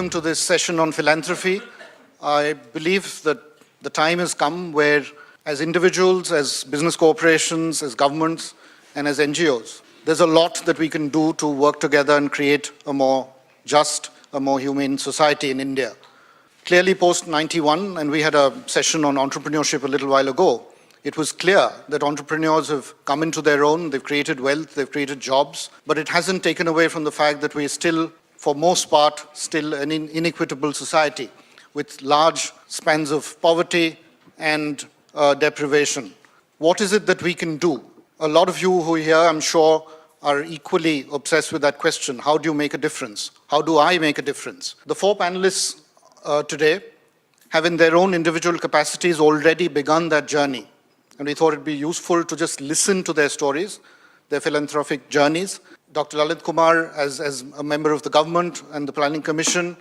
welcome to this session on philanthropy. I believe that the time has come where, as individuals, as business corporations, as governments, and as NGOs, there's a lot that we can do to work together and create a more just, a more humane society in India. Clearly post-91, and we had a session on entrepreneurship a little while ago, it was clear that entrepreneurs have come into their own, they've created wealth, they've created jobs, but it hasn't taken away from the fact that we're still, for most part, still an inequitable society with large spans of poverty and deprivation. What is it that we can do? A lot of you who are here, I'm sure, are equally obsessed with that question. How do you make a difference? How do I make a difference? The four panelists today have in their own individual capacities already begun that journey. And we thought it'd be useful to just listen to their stories, their philanthropic journeys. Dr. Lalit Kumar, as a member of the government and the Planning Commission,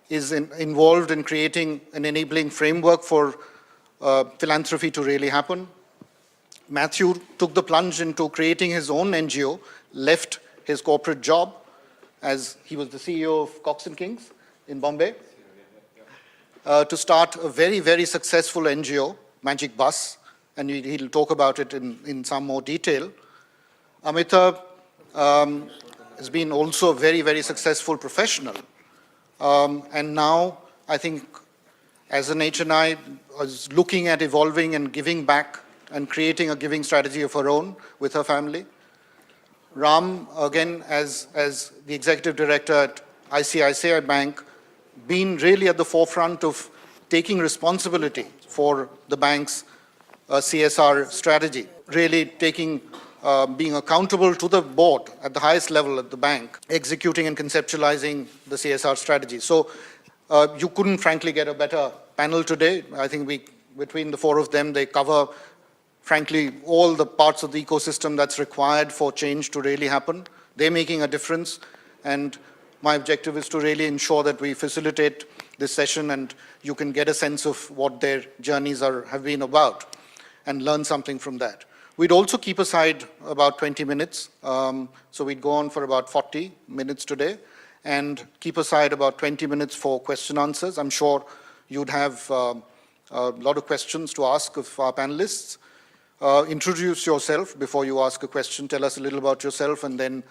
is involved in creating an enabling framework for philanthropy to really happen. Matthew took the plunge into creating his own NGO, left his corporate job as he was the CEO of Cox & Kings in Bombay, to start a very, very successful NGO, Magic Bus, and he'll talk about it in some more detail. Ameeta has been also a very, very successful professional. And now, I think, as an HNI, is looking at evolving and giving back and creating a giving strategy of her own with her family. Ram, again, as the executive director at ICICI Bank, been really at the forefront of taking responsibility for the bank's CSR strategy, really being accountable to the board at the highest level at the bank, executing and conceptualizing the CSR strategy. So you couldn't frankly get a better panel today. I think between the four of them, they cover frankly all the parts of the ecosystem that's required for change to really happen. They're making a difference, and my objective is to really ensure that we facilitate this session and you can get a sense of what their journeys have been about and learn something from that. We'd also keep aside about 20 minutes, so we'd go on for about 40 minutes today, and keep aside about 20 minutes for question answers. I'm sure you'd have a lot of questions to ask of our panelists. Introduce yourself before you ask a question, tell us a little about yourself, and then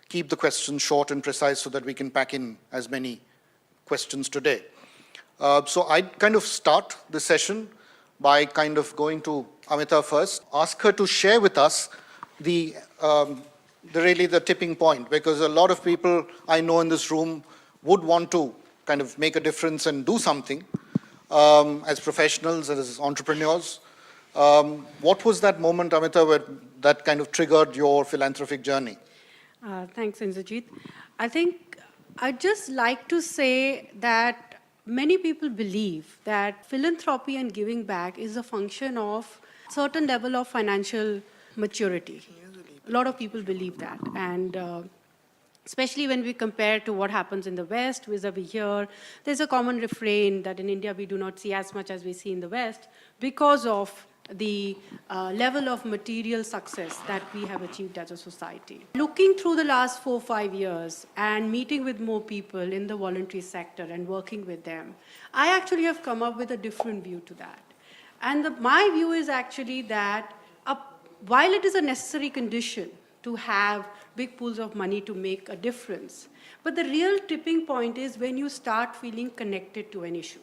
keep the questions short and precise so that we can pack in as many questions today. So I'd kind of start the session by kind of going to Ameeta first, ask her to share with us the tipping point, because a lot of people I know in this room would want to kind of make a difference and do something as professionals, as entrepreneurs. What was that moment, Ameeta, where that kind of triggered your philanthropic journey? Thanks, Indrajit. I think I'd just like to say that many people believe that philanthropy and giving back is a function of certain level of financial maturity. A lot of people believe that, and especially when we compare to what happens in the West vis-a-vis here, there's a common refrain that in India we do not see as much as we see in the West because of the level of material success that we have achieved as a society. Looking through the last 4 or 5 years and meeting with more people in the voluntary sector and working with them, I actually have come up with a different view to that. And my view is actually that while it is a necessary condition to have big pools of money to make a difference, but the real tipping point is when you start feeling connected to an issue.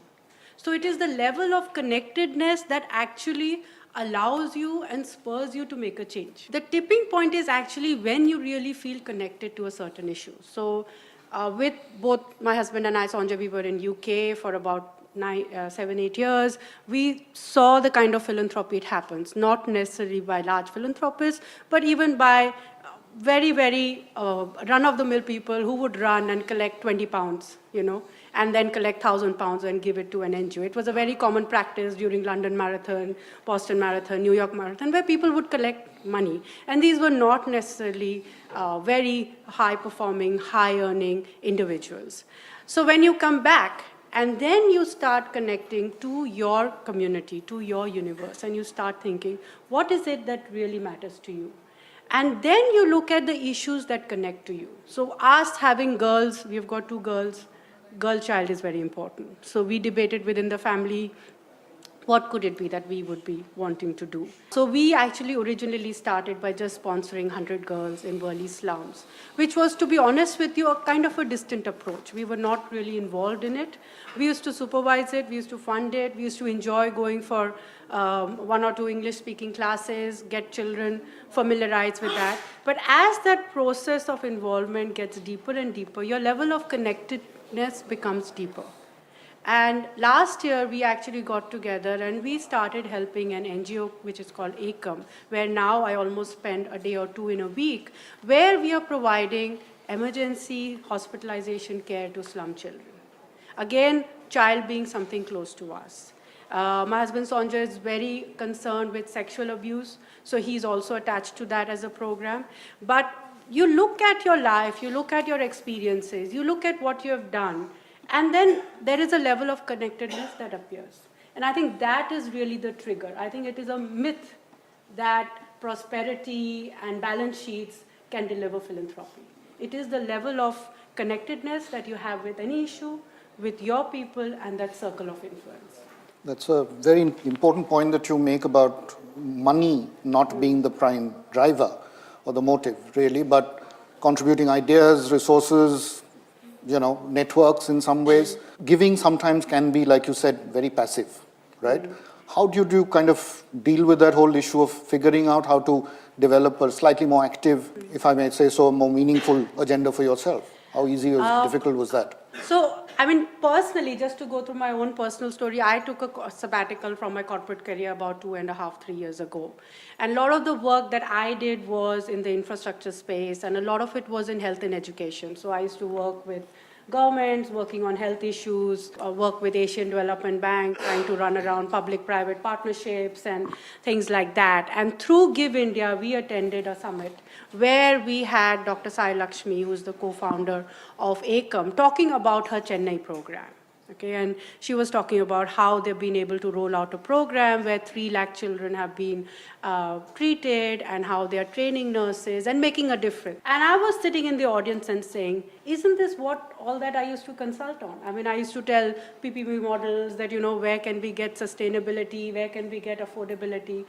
So it is the level of connectedness that actually allows you and spurs you to make a change. The tipping point is actually when you really feel connected to a certain issue. So with both my husband and I, Sanjay, we were in UK for about 7, 8 years. We saw the kind of philanthropy it happens, not necessarily by large philanthropists, but even by very, very run-of-the-mill people who would run and collect 20 pounds, and then collect 1,000 pounds and give it to an NGO. It was a very common practice during London Marathon, Boston Marathon, New York Marathon, where people would collect money. And these were not necessarily very high-performing, high-earning individuals. So when you come back, and then you start connecting to your community, to your universe, and you start thinking, what is it that really matters to you? And then you look at the issues that connect to you. So us having girls, we've got 2 girls, girl child is very important. So we debated within the family, what could it be that we would be wanting to do? So we actually originally started by just sponsoring 100 girls in Worli slums, which was, to be honest with you, a kind of a distant approach. We were not really involved in it. We used to supervise it, we used to fund it, we used to enjoy going for 1 or 2 English-speaking classes, get children familiarized with that. But as that process of involvement gets deeper and deeper, your level of connectedness becomes deeper. And last year, we actually got together and we started helping an NGO which is called ACOM, where now I almost spend a day or 2 in a week, where we are providing emergency hospitalization care to slum children. Again, child being something close to us. My husband Sanjay is very concerned with sexual abuse, so he's also attached to that as a program. But you look at your life, you look at your experiences, you look at what you have done, and then there is a level of connectedness that appears. And I think that is really the trigger. I think it is a myth that prosperity and balance sheets can deliver philanthropy. It is the level of connectedness that you have with any issue, with your people, and that circle of influence. That's a very important point that you make about money not being the prime driver or the motive, really, but contributing ideas, resources, networks in some ways. Giving sometimes can be, like you said, very passive, right? How do you kind of deal with that whole issue of figuring out how to develop a slightly more active, if I may say so, more meaningful agenda for yourself? How easy or difficult was that? So, personally, just to go through my own personal story, I took a sabbatical from my corporate career about 2.5, 3 years ago. And a lot of the work that I did was in the infrastructure space, and a lot of it was in health and education. So I used to work with governments, working on health issues, work with Asian Development Bank, trying to run around public-private partnerships and things like that. And through Give India, we attended a summit where we had Dr. Sai Lakshmi, who is the co-founder of ACOM, talking about her Chennai program. Okay, and she was talking about how they've been able to roll out a program where 3 lakh children have been treated, and how they are training nurses and making a difference. And I was sitting in the audience and saying, isn't this what all that I used to consult on? I used to tell PPP models that, where can we get sustainability, where can we get affordability?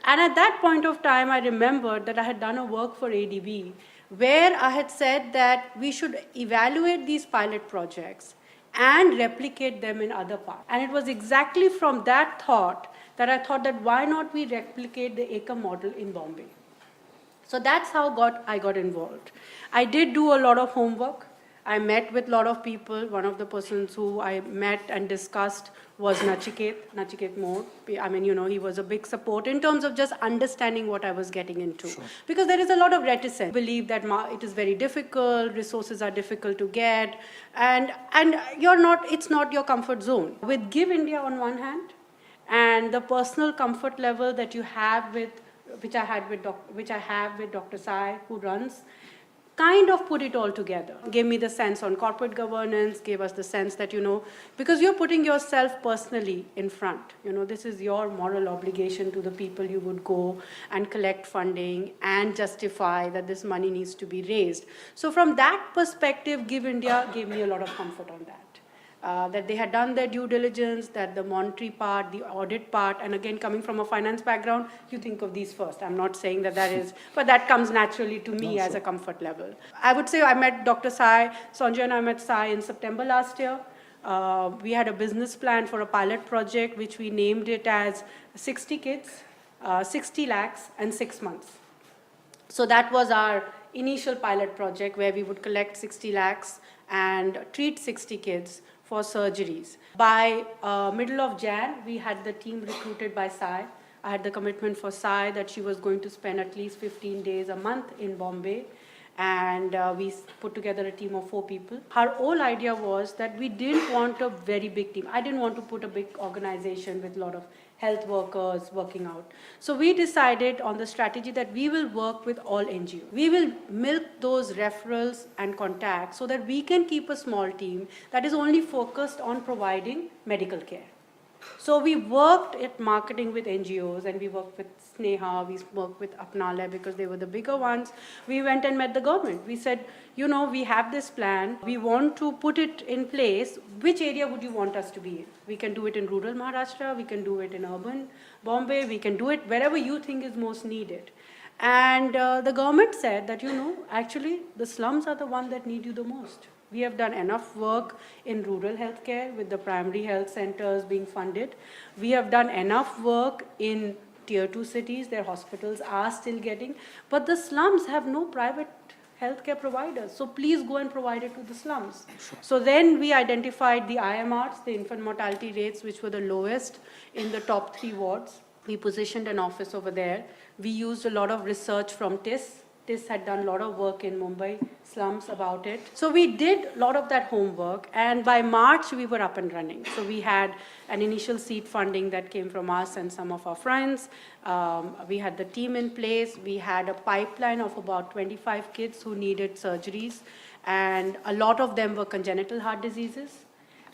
And at that point of time, I remembered that I had done a work for ADB where I had said that we should evaluate these pilot projects and replicate them in other parts. And it was exactly from that thought that I thought that why not we replicate the ACOM model in Bombay. So that's how I got involved. I did do a lot of homework. I met with a lot of people. One of the persons who I met and discussed was Nachiket Moore. He was a big support in terms of just understanding what I was getting into. Sure. Because there is a lot of reticence. Believe that it is very difficult, resources are difficult to get, and it's not your comfort zone. With Give India on one hand, and the personal comfort level that you have which I have with Dr. Sai, who runs, kind of put it all together. Gave me the sense on corporate governance, gave us the sense that, because you're putting yourself personally in front. This is your moral obligation to the people you would go and collect funding and justify that this money needs to be raised. So from that perspective, Give India gave me a lot of comfort on that. That they had done their due diligence, that the monetary part, the audit part, and again, coming from a finance background, you think of these first. I'm not saying that is, but that comes naturally to me as a comfort level. I would say I met Dr. Sai, Sanjay and I met Sai in September last year. We had a business plan for a pilot project, which we named it as 60 kids, 60 lakhs, and 6 months. So that was our initial pilot project where we would collect 60 lakhs and treat 60 kids for surgeries. By middle of Jan, we had the team recruited by Sai. I had the commitment for Sai that she was going to spend at least 15 days a month in Bombay. And we put together a team of 4 people. Our whole idea was that we didn't want a very big team. I didn't want to put a big organization with a lot of health workers working out. So we decided on the strategy that we will work with all NGOs. We will milk those referrals and contacts so that we can keep a small team that is only focused on providing medical care. So we worked at marketing with NGOs, and we worked with Sneha, we worked with Apnale because they were the bigger ones. We went and met the government. We said, we have this plan. We want to put it in place. Which area would you want us to be in? We can do it in rural Maharashtra. We can do it in urban Bombay. We can do it wherever you think is most needed. And the government said that, actually the slums are the one that need you the most. We have done enough work in rural healthcare with the primary health centers being funded. We have done enough work in tier 2 cities. Their hospitals are still getting, but the slums have no private healthcare providers. So please go and provide it to the slums. Sure. So then we identified the IMRs, the infant mortality rates, which were the lowest in the top 3 wards. We positioned an office over there. We used a lot of research from TIS. TIS had done a lot of work in Mumbai slums about it. So we did a lot of that homework, and by March we were up and running. So we had an initial seed funding that came from us and some of our friends. We had the team in place. We had a pipeline of about 25 kids who needed surgeries, and a lot of them were congenital heart diseases.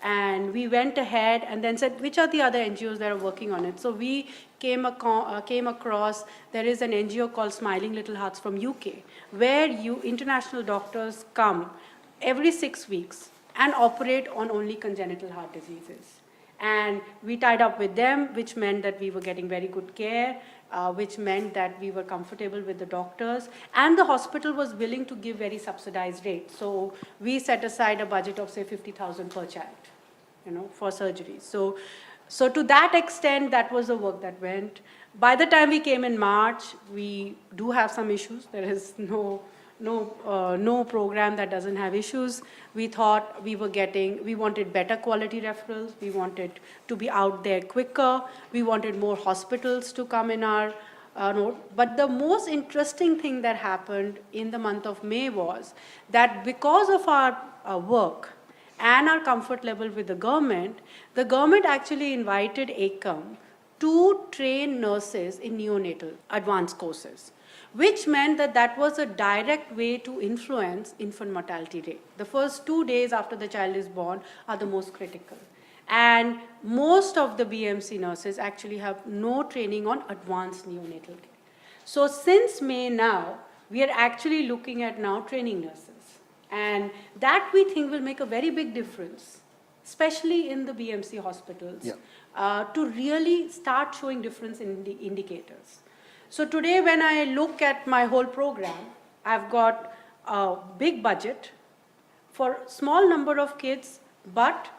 And we went ahead and then said, which are the other NGOs that are working on it? So we came across, there is an NGO called Smiling Little Hearts from UK, where international doctors come every 6 weeks and operate on only congenital heart diseases. And we tied up with them, which meant that we were getting very good care, which meant that we were comfortable with the doctors, and the hospital was willing to give very subsidized rates. So we set aside a budget of, say, 50,000 per child, for surgeries. So to that extent, that was the work that went. By the time we came in March, we do have some issues. There is no program that doesn't have issues. We thought we wanted better quality referrals. We wanted to be out there quicker. We wanted more hospitals to come in our node. But the most interesting thing that happened in the month of May was that because of our work and our comfort level with the government actually invited ACOM to train nurses in neonatal advanced courses, which meant that was a direct way to influence infant mortality rate. The first 2 days after the child is born are the most critical. And most of the BMC nurses actually have no training on advanced neonatal care. So since May now, we are actually looking at now training nurses. And that we think will make a very big difference, especially in the BMC hospitals, to really start showing difference in the indicators. So today when I look at my whole program, I've got a big budget for small number of kids, but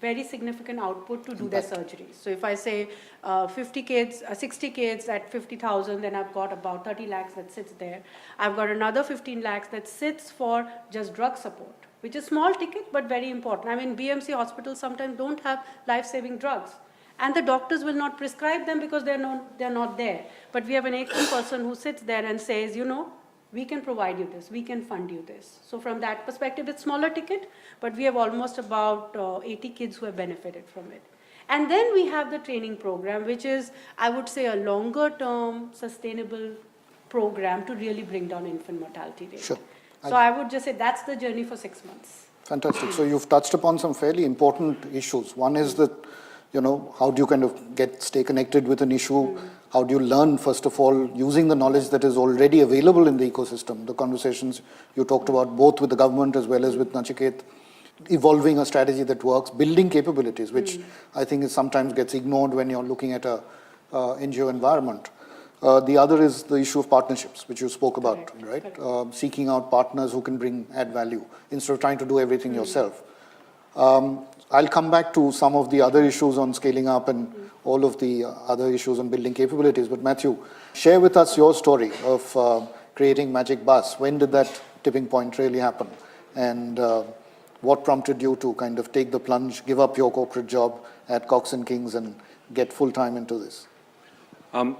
very significant output to do their surgeries. So if I say 50 kids, 60 kids at 50,000, then I've got about 30 lakhs that sits there. I've got another 15 lakhs that sits for just drug support, which is small ticket, but very important. I mean, BMC hospitals sometimes don't have life-saving drugs, and the doctors will not prescribe them because they're not there. But we have an ACOM person who sits there and says, we can provide you this, we can fund you this. So from that perspective, it's smaller ticket, but we have almost about 80 kids who have benefited from it. And then we have the training program, which is, I would say, a longer term, sustainable program to really bring down infant mortality rate. Sure. So I would just say that's the journey for 6 months. Fantastic. So you've touched upon some fairly important issues. One is that, how do you kind of stay connected with an issue? How do you learn, first of all, using the knowledge that is already available in the ecosystem? The conversations you talked about, both with the government as well as with Nachiket, evolving a strategy that works, building capabilities, which I think sometimes gets ignored when you're looking at a NGO environment. The other is the issue of partnerships, which you spoke about, right? Seeking out partners who can add value instead of trying to do everything yourself. I'll come back to some of the other issues on scaling up and all of the other issues on building capabilities. But Matthew, share with us your story of creating Magic Bus. When did that tipping point really happen? And what prompted you to kind of take the plunge, give up your corporate job at Cox & Kings and get full-time into this?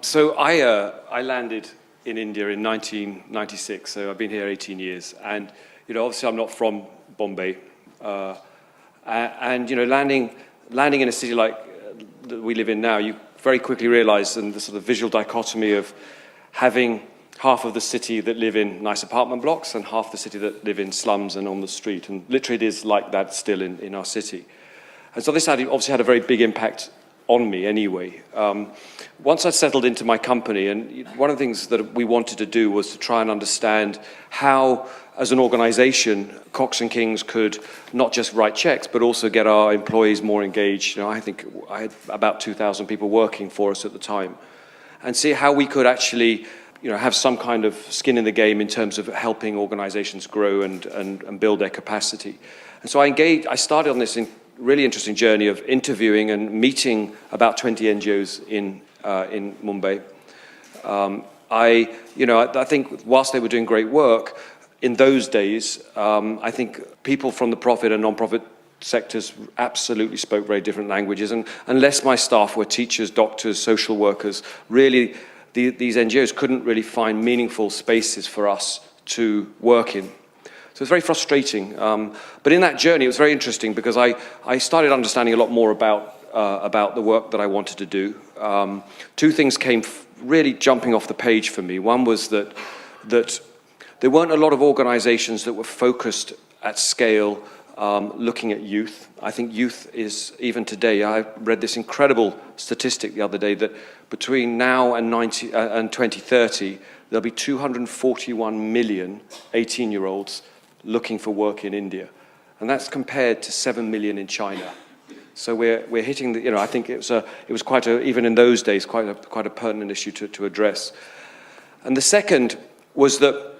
So I landed in India in 1996, so I've been here 18 years. And, obviously I'm not from Bombay. And landing in a city like that we live in now, you very quickly realize, and the sort of visual dichotomy of having half of the city that live in nice apartment blocks and half the city that live in slums and on the street. And literally it is like that still in our city. And so this obviously had a very big impact on me anyway. Once I settled into my company, and one of the things that we wanted to do was to try and understand how, as an organization, Cox & Kings could not just write checks, but also get our employees more engaged. I think I had about 2,000 people working for us at the time, and see how we could actually have some kind of skin in the game in terms of helping organizations grow and build their capacity. And so I started on this really interesting journey of interviewing and meeting about 20 NGOs in Mumbai. I think whilst they were doing great work, in those days, I think people from the profit and non-profit sectors absolutely spoke very different languages. And unless my staff were teachers, doctors, social workers, really these NGOs couldn't really find meaningful spaces for us to work in. So it's very frustrating. But in that journey, it was very interesting because I started understanding a lot more about the work that I wanted to do. Two things came really jumping off the page for me. One was that there weren't a lot of organizations that were focused at scale looking at youth. I think youth is, even today, I read this incredible statistic the other day that between now and 2030, there'll be 241 million 18-year-olds looking for work in India. And that's compared to 7 million in China. So we're hitting the, I think it was quite a, even in those days, quite a pertinent issue to address. And the second was that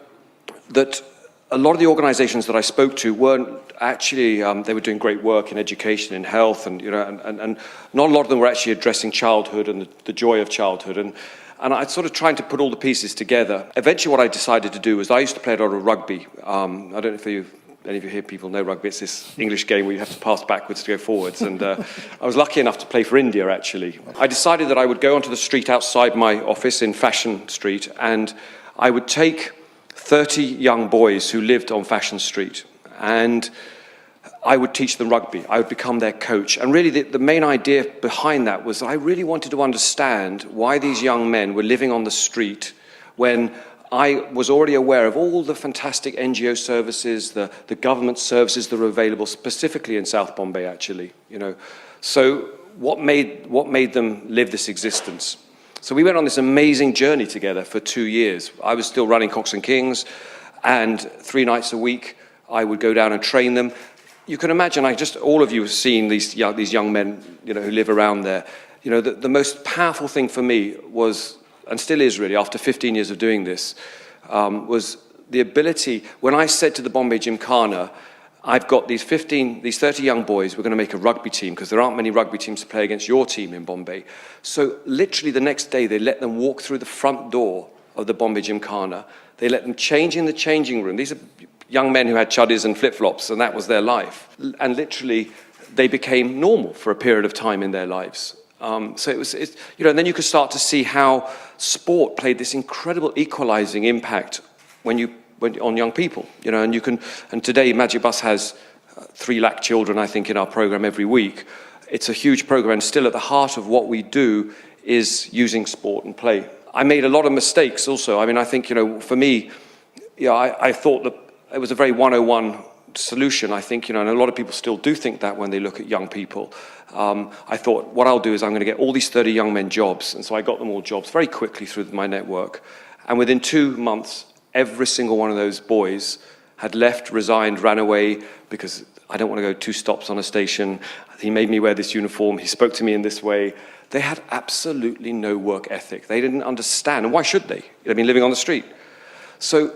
a lot of the organizations that I spoke to weren't actually, they were doing great work in education, in health, and not a lot of them were actually addressing childhood and the joy of childhood. And I sort of trying to put all the pieces together. Eventually what I decided to do was I used to play a lot of rugby. I don't know if any of you here people know rugby. It's this English game where you have to pass backwards to go forwards. And I was lucky enough to play for India, actually. I decided that I would go onto the street outside my office in Fashion Street, and I would take 30 young boys who lived on Fashion Street, and I would teach them rugby. I would become their coach. And really the main idea behind that was I really wanted to understand why these young men were living on the street when I was already aware of all the fantastic NGO services, the government services that were available, specifically in South Bombay, actually. So what made them live this existence? So we went on this amazing journey together for 2 years. I was still running Cox & Kings, and 3 nights a week I would go down and train them. You can imagine, all of you have seen these young men, who live around there. The most powerful thing for me was, and still is really, after 15 years of doing this, was the ability, when I said to the Bombay Gymkhana, I've got these 30 young boys, we're going to make a rugby team because there aren't many rugby teams to play against your team in Bombay. So literally the next day, they let them walk through the front door of the Bombay Gymkhana. They let them change in the changing room. These are young men who had chuddies and flip-flops, and that was their life. And literally, they became normal for a period of time in their lives. So and then you could start to see how sport played this incredible equalizing impact on young people, and today Magic Bus has 3 lakh children, I think, in our program every week. It's a huge program, and still at the heart of what we do is using sport and play. I made a lot of mistakes also. I think, for me, I thought that it was a very 101 solution, I think, and a lot of people still do think that when they look at young people. I thought, what I'll do is I'm going to get all these 30 young men jobs, and so I got them all jobs very quickly through my network. And within 2 months, every single one of those boys had left, resigned, ran away because I don't want to go 2 stops on a station. He made me wear this uniform. He spoke to me in this way. They had absolutely no work ethic. They didn't understand. And why should they? Living on the street. So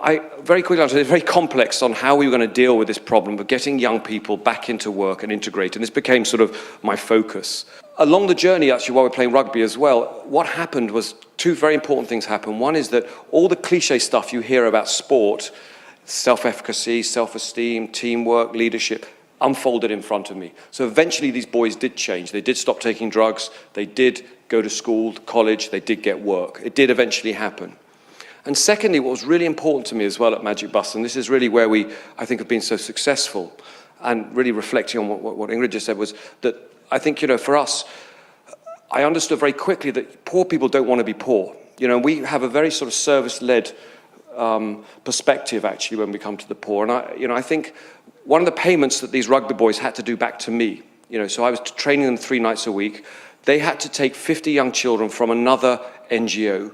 I very quickly understood it's very complex on how we were going to deal with this problem of getting young people back into work and integrate. And this became sort of my focus. Along the journey, actually, while we were playing rugby as well, what happened was 2 very important things happened. One is that all the cliche stuff you hear about sport, self-efficacy, self-esteem, teamwork, leadership, unfolded in front of me. So eventually these boys did change. They did stop taking drugs. They did go to school, college. They did get work. It did eventually happen. And secondly, what was really important to me as well at Magic Bus, and this is really where we, I think, have been so successful, and really reflecting on what Ingrid just said, was that I think, for us, I understood very quickly that poor people don't want to be poor. We have a very sort of service-led perspective, actually, when we come to the poor. And I think one of the payments that these rugby boys had to do back to me, So I was training them 3 nights a week. They had to take 50 young children from another NGO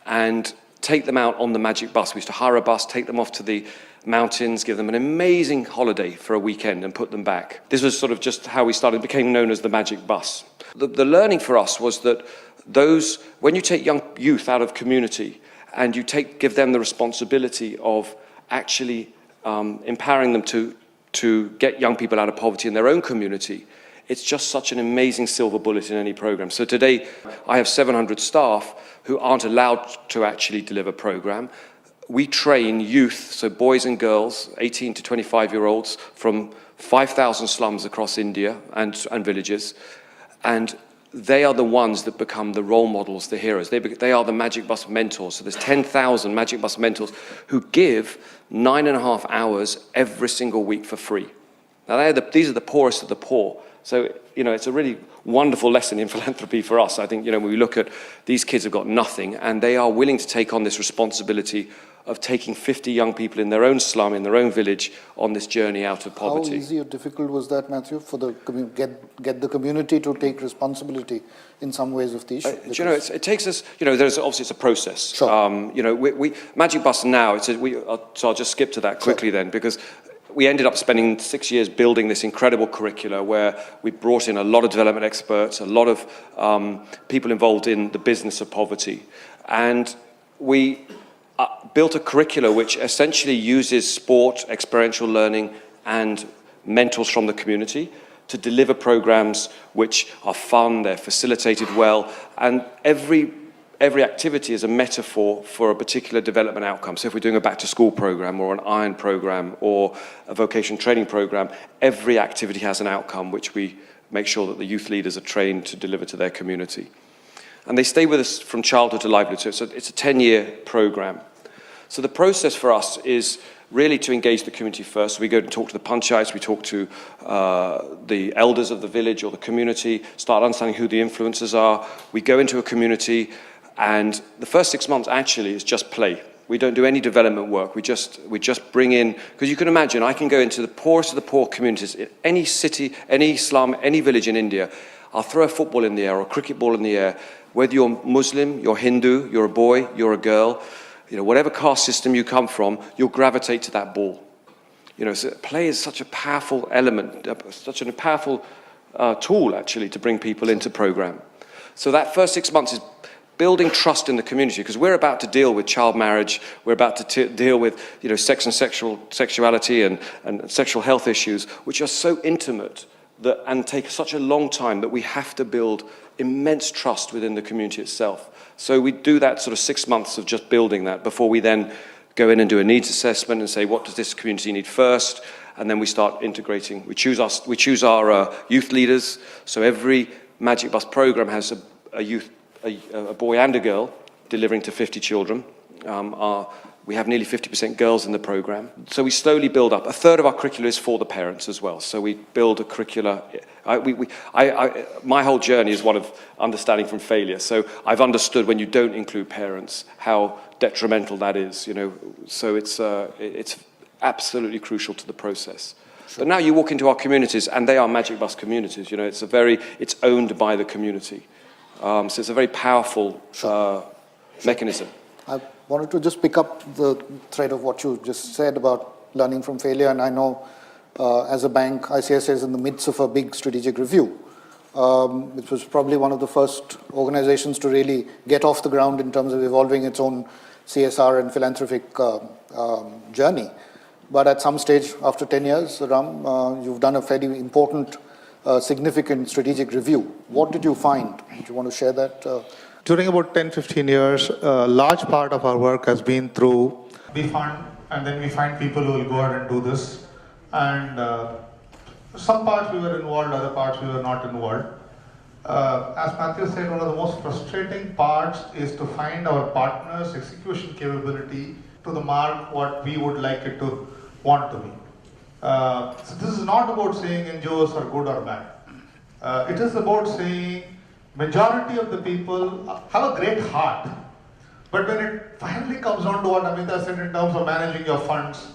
and take them out on the magic bus. We used to hire a bus, take them off to the mountains, give them an amazing holiday for a weekend and put them back. This was sort of just how we started, became known as the magic bus. The learning for us was that when you take young youth out of community and you give them the responsibility of actually empowering them to get young people out of poverty in their own community, it's just such an amazing silver bullet in any program. So today I have 700 staff who aren't allowed to actually deliver program. We train youth, so boys and girls, 18 to 25-year-olds from 5,000 slums across India and villages, and they are the ones that become the role models, the heroes. They are the Magic Bus mentors. So there's 10,000 Magic Bus mentors who give 9.5 hours every single week for free. Now these are the poorest of the poor. So, it's a really wonderful lesson in philanthropy for us. I think, when we look at these kids have got nothing and they are willing to take on this responsibility of taking 50 young people in their own slum, in their own village, on this journey out of poverty. How easy or difficult was that, Matthew, for the get the community to take responsibility in some ways of the issue? It takes us, there's obviously it's a process. Sure. We Magic Bus now, so I'll just skip to that quickly then, because we ended up spending 6 years building this incredible curricula where we brought in a lot of development experts, a lot of people involved in the business of poverty. And we built a curricula which essentially uses sport, experiential learning, and mentors from the community to deliver programs which are fun, they're facilitated well, and every activity is a metaphor for a particular development outcome. So if we're doing a back-to-school program or an iron program or a vocation training program, every activity has an outcome which we make sure that the youth leaders are trained to deliver to their community. And they stay with us from childhood to livelihood. So it's a 10-year program. So the process for us is really to engage the community first. So we go and talk to the panchayats, we talk to the elders of the village or the community, start understanding who the influencers are. We go into a community, and the first 6 months actually is just play. We don't do any development work. We just bring in, because you can imagine, I can go into the poorest of the poor communities, in any city, any slum, any village in India. I'll throw a football in the air or a cricket ball in the air. Whether you're Muslim, you're Hindu, you're a boy, you're a girl, whatever caste system you come from, you'll gravitate to that ball. So play is such a powerful element, such a powerful tool actually to bring people into program. So that first 6 months is building trust in the community, because we're about to deal with child marriage, we're about to deal with sex and sexuality and sexual health issues, which are so intimate and take such a long time that we have to build immense trust within the community itself. So we do that sort of 6 months of just building that before we then go in and do a needs assessment and say, what does this community need first? And then we start integrating. We choose our youth leaders. So every Magic Bus program has a boy and a girl delivering to 50 children. We have nearly 50% girls in the program. So we slowly build up. A third of our curricula is for the parents as well. So we build a curricula. My whole journey is one of understanding from failure. So I've understood when you don't include parents, how detrimental that is. So it's absolutely crucial to the process. Sure. But now you walk into our communities, and they are Magic Bus communities. It's owned by the community. So it's a very powerful mechanism. I wanted to just pick up the thread of what you just said about learning from failure, and I know as a bank, ICICI is in the midst of a big strategic review. It was probably one of the first organizations to really get off the ground in terms of evolving its own CSR and philanthropic journey. But at some stage, after 10 years, Ram, you've done a fairly important, significant strategic review. What did you find? Do you want to share that? During about 10-15 years, a large part of our work has been through, we fund and then we find people who will go ahead and do this. And some parts we were involved, other parts we were not involved. As Matthew said, one of the most frustrating parts is to find our partners' execution capability to the mark what we would like it to want to be. So this is not about saying NGOs are good or bad. It is about saying majority of the people have a great heart, but when it finally comes down to what Ameeta said in terms of managing your funds,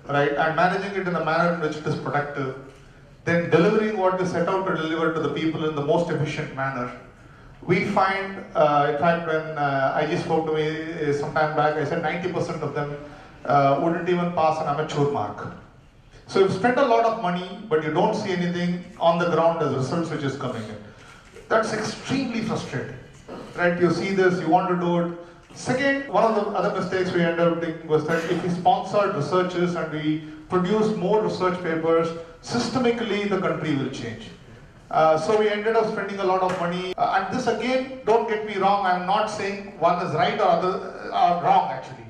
right, and managing it in a manner in which it is productive, then delivering what we set out to deliver to the people in the most efficient manner, we find, in fact, when IG spoke to me some time back, I said 90% of them wouldn't even pass an amateur mark. So you've spent a lot of money, but you don't see anything on the ground as results which is coming in. That's extremely frustrating, right? You see this, you want to do it. Second, one of the other mistakes we ended up doing was that if we sponsored researchers and we produce more research papers, systemically the country will change. So we ended up spending a lot of money. And this again, don't get me wrong, I'm not saying one is right or other are wrong actually.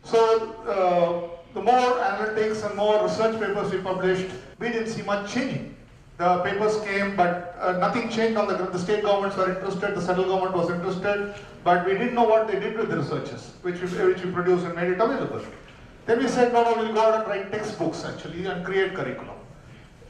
So the more analytics and more research papers we published, we didn't see much changing. The papers came, but nothing changed on the ground. The state governments were interested, the central government was interested, but we didn't know what they did with the researches, which we produced and made it available. Then we said, no, we'll go out and write textbooks actually and create curriculum.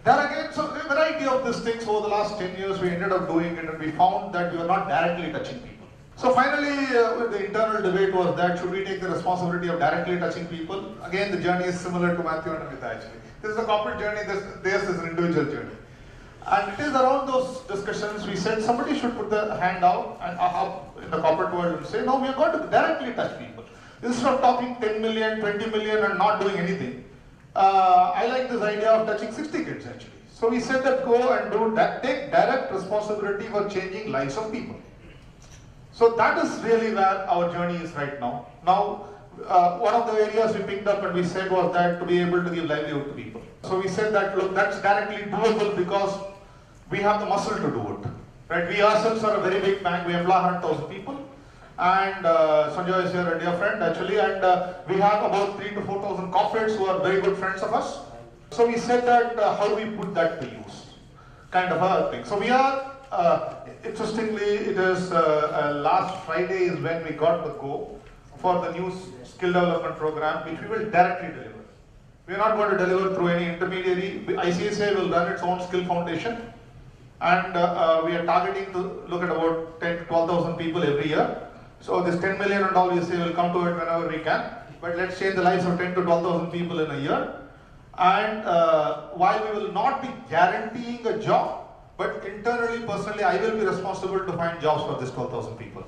Then again, so a variety of these things over the last 10 years, we ended up doing it and we found that we were not directly touching people. So finally, the internal debate was that should we take the responsibility of directly touching people? Again, the journey is similar to Matthew and Ameeta actually. This is a corporate journey, theirs is an individual journey. And it is around those discussions we said somebody should put the hand out and up in the corporate world and say, no, we are going to directly touch people. Instead of talking 10 million, 20 million and not doing anything, I like this idea of touching 60 kids actually. So we said that go and do that, take direct responsibility for changing lives of people. So that is really where our journey is right now. Now, one of the areas we picked up and we said was that to be able to give livelihood to people. So we said that, look, that's directly doable because we have the muscle to do it. Right? We ourselves are a very big bank, we employ 100,000 people. And Sanjay is here, a dear friend actually, and we have about 3,000 to 4,000 corporates who are very good friends of us. So we said that how do we put that to use? Kind of a thing. So we are, interestingly, it is last Friday is when we got the go for the new skill development program, which we will directly deliver. We are not going to deliver through any intermediary. ICICI will run its own skill foundation. And we are targeting to look at about 10 to 12,000 people every year. So this 10 million and all we say will come to it whenever we can. But let's change the lives of 10 to 12,000 people in a year. And while we will not be guaranteeing a job, but internally, personally, I will be responsible to find jobs for this 12,000 people.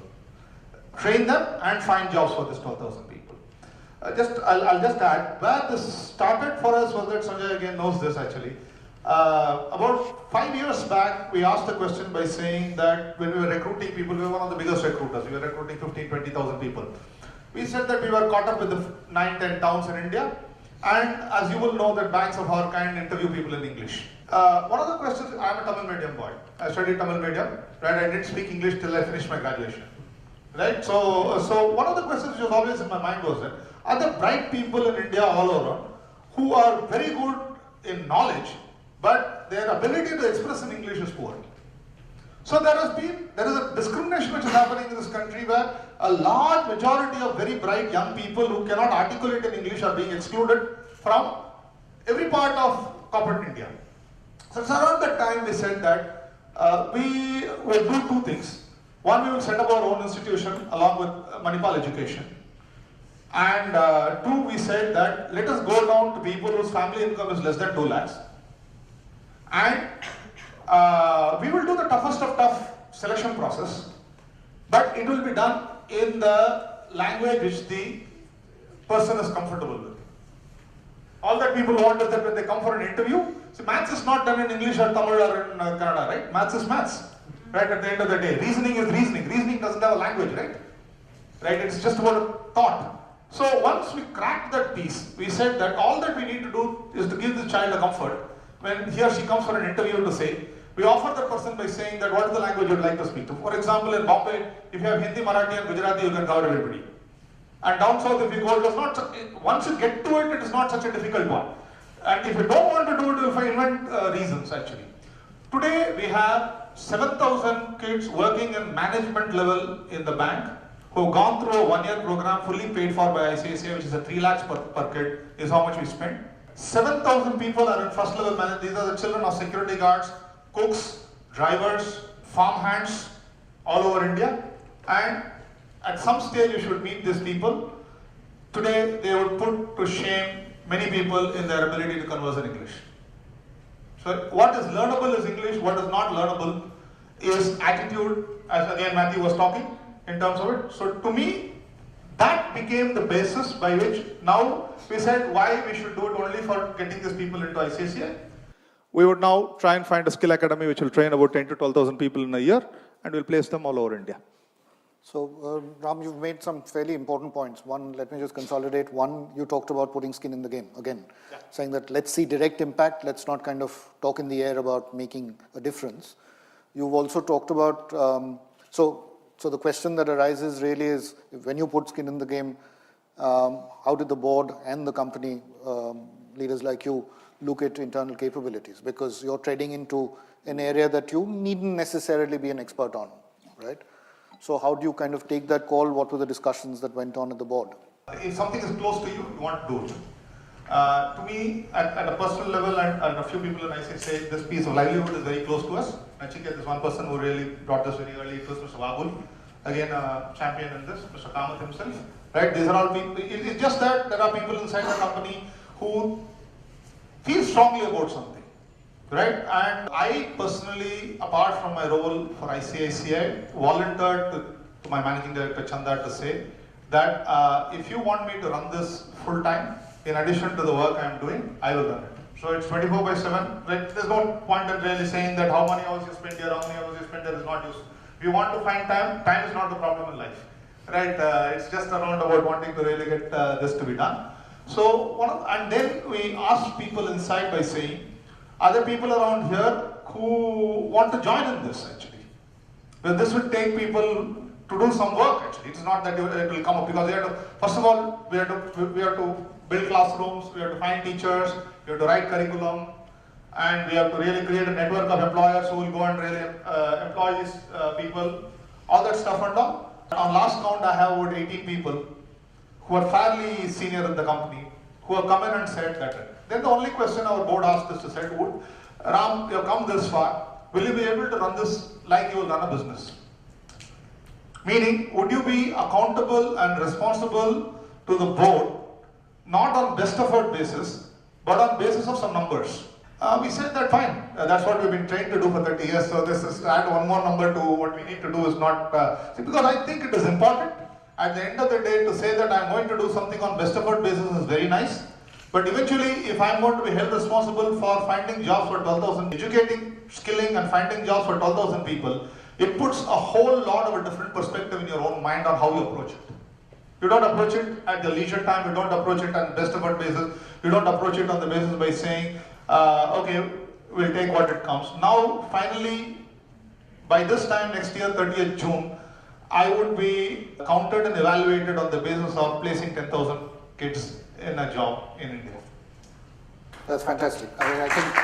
Train them and find jobs for this 12,000 people. I'll just add, where this started for us was that Sanjay again knows this actually. About 5 years back, we asked the question by saying that when we were recruiting people, we were one of the biggest recruiters. We were recruiting 15, 20,000 people. We said that we were caught up with the 9, 10 towns in India. And as you will know that banks of our kind interview people in English. One of the questions, I am a Tamil medium boy. I studied Tamil medium, right? I didn't speak English till I finished my graduation. Right? So one of the questions which was always in my mind was that, are there bright people in India all around who are very good in knowledge, but their ability to express in English is poor? So there is a discrimination which is happening in this country where a large majority of very bright young people who cannot articulate in English are being excluded from every part of corporate India. So it's around that time we said that we will do two things. One, we will set up our own institution along with Manipal Education. And two, we said that let us go down to people whose family income is less than 2 lakhs. And we will do the toughest of tough selection process, but it will be done in the language which the person is comfortable with. All that people want is that when they come for an interview, see, maths is not done in English or Tamil or in Kannada, right? Maths is maths, right? At the end of the day, reasoning is reasoning. Reasoning doesn't have a language, right? Right? It's just about a thought. So once we cracked that piece, we said that all that we need to do is to give this child a comfort when he or she comes for an interview to say, we offer the person by saying that what is the language you would like to speak to. For example, in Bombay, if you have Hindi, Marathi and Gujarati, you can cover everybody. And down south, if you go, it is not, once you get to it, it is not such a difficult one. And if you don't want to do it, you will invent reasons actually. Today, we have 7,000 kids working in management level in the bank who have gone through a 1-year program fully paid for by ICICI, which is a 3 lakhs per kid, is how much we spend. 7,000 people are in first level management. These are the children of security guards, cooks, drivers, farm hands all over India. And at some stage you should meet these people. Today they would put to shame many people in their ability to converse in English. So what is learnable is English, what is not learnable is attitude, as again Matthew was talking in terms of it. So to me, that became the basis by which now we said why we should do it only for getting these people into ICICI. We would now try and find a skill academy which will train about 10 to 12,000 people in a year, and we'll place them all over India. So, Ram, you've made some fairly important points. One, let me just consolidate. One, you talked about putting skin in the game again, saying that let's see direct impact, let's not kind of talk in the air about making a difference. You've also talked about, so the question that arises really is, when you put skin in the game, how did the board and the company, leaders like you, look at internal capabilities? Because you're treading into an area that you needn't necessarily be an expert on, right? So how do you kind of take that call? What were the discussions that went on at the board? If something is close to you, you want to do it. To me, at a personal level, and a few people in ICICI say this piece of livelihood is very close to us. Nachikeet is one person who really brought this very early. It was Mr. Vagul, again a champion in this, Mr. Kamath himself. Right? These are all people. It's just that there are people inside the company who feel strongly about something. Right? And I personally, apart from my role for ICICI, volunteered to my managing director Chanda to say that if you want me to run this full time, in addition to the work I am doing, I will run it. So it's 24/7. Right? There's no point in really saying that how many hours you spend here, how many hours you spend there is not useful. If you want to find time, time is not the problem in life. Right? It's just around about wanting to really get this to be done. So and then we asked people inside by saying, are there people around here who want to join in this actually? Well, this will take people to do some work actually. It's not that it will come up because we have to, first of all, we have to build classrooms, we have to find teachers, we have to write curriculum, and we have to really create a network of employers who will go and really employ these people, all that stuff and all. On last count, I have about 18 people who are fairly senior in the company who have come in and said that. Then the only question our board asked us to say, Ram, you have come this far, will you be able to run this like you will run a business? Meaning, would you be accountable and responsible to the board, not on best effort basis, but on basis of some numbers? We said that fine, that's what we've been trained to do for 30 years, so this is to add one more number to what we need to do is not, because I think it is important. At the end of the day, to say that I'm going to do something on best effort basis is very nice. But eventually, if I'm going to be held responsible for finding jobs for 12,000, educating, skilling and finding jobs for 12,000 people, it puts a whole lot of a different perspective in your own mind on how you approach it. You don't approach it at the leisure time, you don't approach it on best effort basis, you don't approach it on the basis by saying, okay, we'll take what it comes. Now, finally, by this time next year, 30th June, I would be counted and evaluated on the basis of placing 10,000 kids in a job in India. That's fantastic. I mean, I think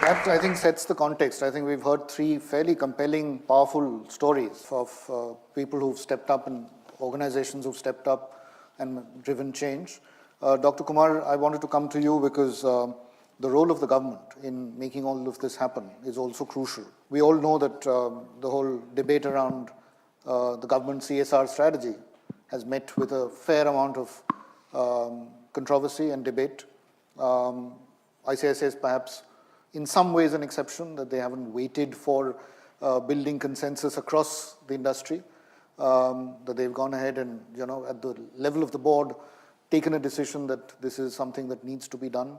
that I think sets the context. I think we've heard three fairly compelling, powerful stories of people who've stepped up and organizations who've stepped up and driven change. Dr. Kumar, I wanted to come to you because the role of the government in making all of this happen is also crucial. We all know that the whole debate around the government CSR strategy has met with a fair amount of controversy and debate. ICICI is perhaps in some ways an exception, that they haven't waited for building consensus across the industry, that they've gone ahead and, at the level of the board, taken a decision that this is something that needs to be done.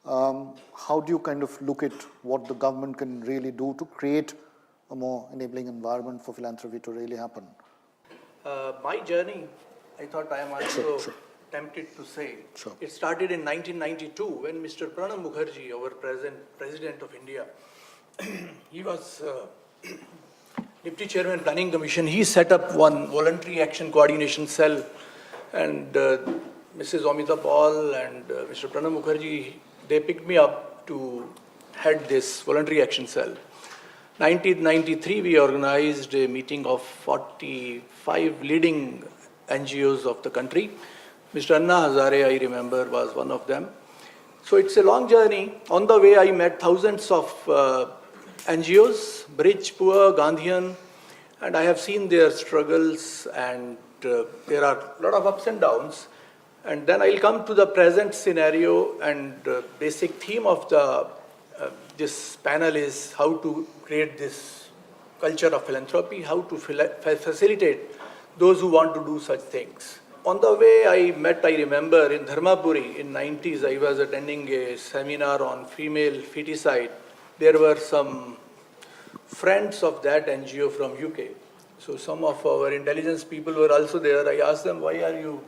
How do you kind of look at what the government can really do to create a more enabling environment for philanthropy to really happen? My journey, I thought I am also tempted to say, it started in 1992 when Mr. Pranab Mukherjee, our President of India, he was Deputy Chairman Planning Commission. He set up one voluntary action coordination cell, and Mrs. Ameeta Paul and Mr. Pranab Mukherjee, they picked me up to head this voluntary action cell. 1993, we organized a meeting of 45 leading NGOs of the country. Mr. Anna Hazare, I remember, was one of them. So it's a long journey. On the way, I met thousands of NGOs, Bridge, Poor, Gandhian, and I have seen their struggles, and there are a lot of ups and downs. And then I'll come to the present scenario, and basic theme of this panel is how to create this culture of philanthropy, how to facilitate those who want to do such things. On the way I remember in Dharmapuri in 90s, I was attending a seminar on female feticide. There were some friends of that NGO from UK. So some of our intelligence people were also there. I asked them, why are you?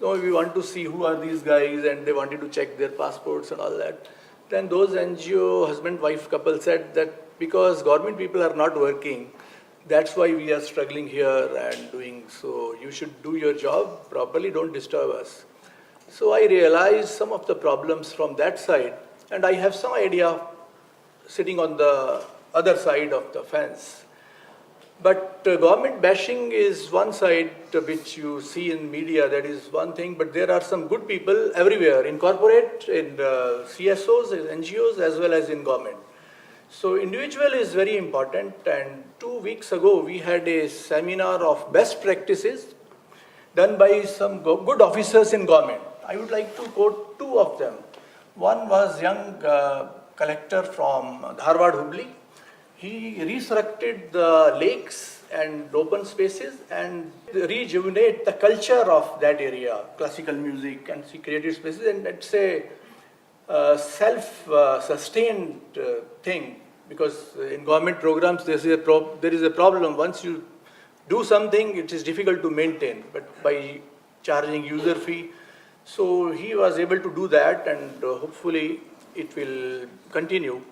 No, we want to see who are these guys, and they wanted to check their passports and all that. Then those NGO husband-wife couple said that because government people are not working, that's why we are struggling here and doing so. You should do your job properly, don't disturb us. So I realized some of the problems from that side, and I have some idea sitting on the other side of the fence. But government bashing is one side which you see in media, that is one thing, but there are some good people everywhere, in corporate, in CSOs, in NGOs, as well as in government. So individual is very important, and 2 weeks ago we had a seminar of best practices done by some good officers in government. I would like to quote two of them. One was young collector from Dharwad, Hubli. He resurrected the lakes and open spaces and rejuvenate the culture of that area, classical music, and he created spaces, and it's a self-sustained thing, because in government programs there is a problem. Once you do something, it is difficult to maintain, but by charging user fee. So he was able to do that, and hopefully it will continue.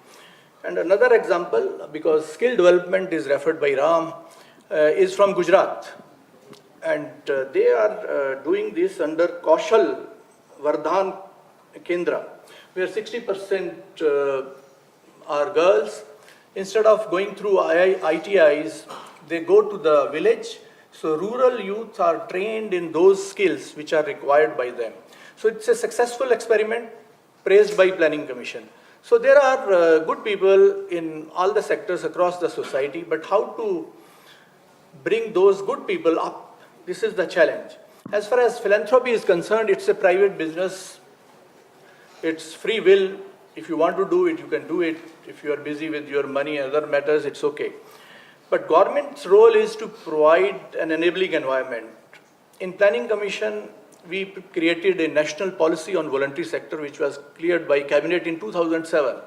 And another example, because skill development is referred by Ram, is from Gujarat. And they are doing this under Kaushal Vardhan Kendra, where 60% are girls. Instead of going through ITIs, they go to the village. So rural youth are trained in those skills which are required by them. So it's a successful experiment praised by Planning Commission. So there are good people in all the sectors across the society, but how to bring those good people up, this is the challenge. As far as philanthropy is concerned, it's a private business. It's free will. If you want to do it, you can do it. If you are busy with your money and other matters, it's okay. But government's role is to provide an enabling environment. In Planning Commission, we created a national policy on voluntary sector, which was cleared by Cabinet in 2007.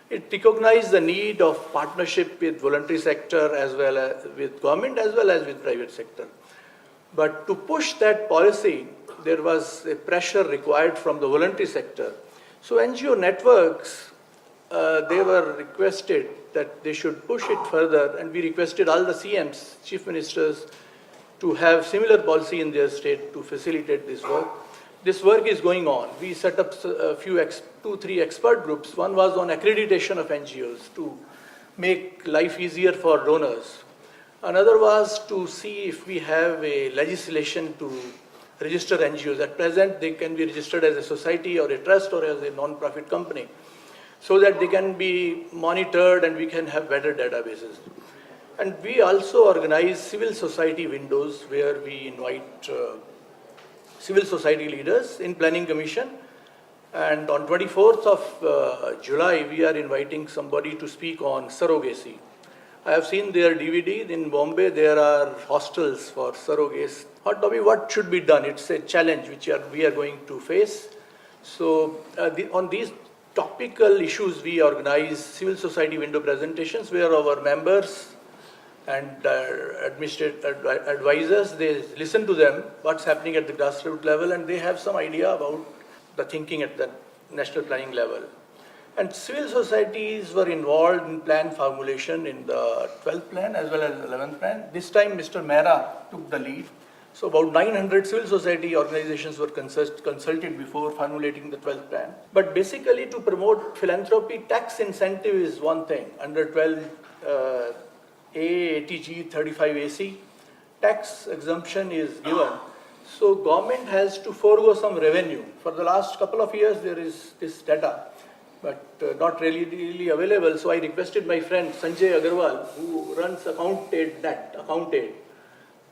It recognized the need of partnership with voluntary sector as well as with government as well as with private sector. But to push that policy, there was a pressure required from the voluntary sector. So NGO networks, they were requested that they should push it further, and we requested all the CMs, chief ministers, to have similar policy in their state to facilitate this work. This work is going on. We set up a few, 2-3 expert groups. One was on accreditation of NGOs to make life easier for donors. Another was to see if we have a legislation to register NGOs. At present, they can be registered as a society or a trust or as a non-profit company, so that they can be monitored and we can have better databases. And we also organize civil society windows where we invite civil society leaders in Planning Commission. And on 24th of July, we are inviting somebody to speak on surrogacy. I have seen their DVD. In Bombay, there are hostels for surrogates. What should be done? It's a challenge which we are going to face. So on these topical issues, we organize civil society window presentations where our members and advisors, they listen to them, what's happening at the grassroots level, and they have some idea about the thinking at the national planning level. And civil societies were involved in plan formulation in the 12th plan as well as 11th plan. This time Mr. Mehra took the lead. So about 900 civil society organizations were consulted before formulating the 12th plan. But basically to promote philanthropy, tax incentive is one thing. Under 12 A, 80G, 35AC, tax exemption is given. So government has to forego some revenue. For the last couple of years, there is this data, but not really available. So I requested my friend Sanjay Agarwal, who runs Accounted.